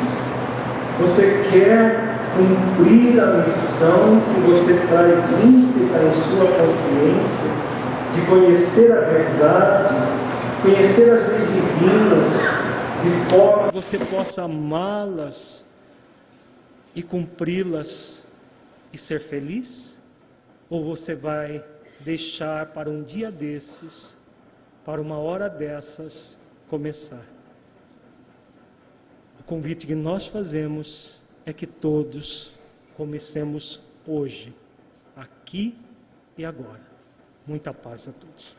Você quer cumprir a missão que você traz ínsita em sua consciência, de conhecer a verdade, conhecer as leis divinas, de forma que você possa amá-las e cumpri-las e ser feliz? Ou você vai deixar para um dia desses, para uma hora dessas, começar? O convite que nós fazemos é que todos comecemos hoje, aqui e agora. Muita paz a todos.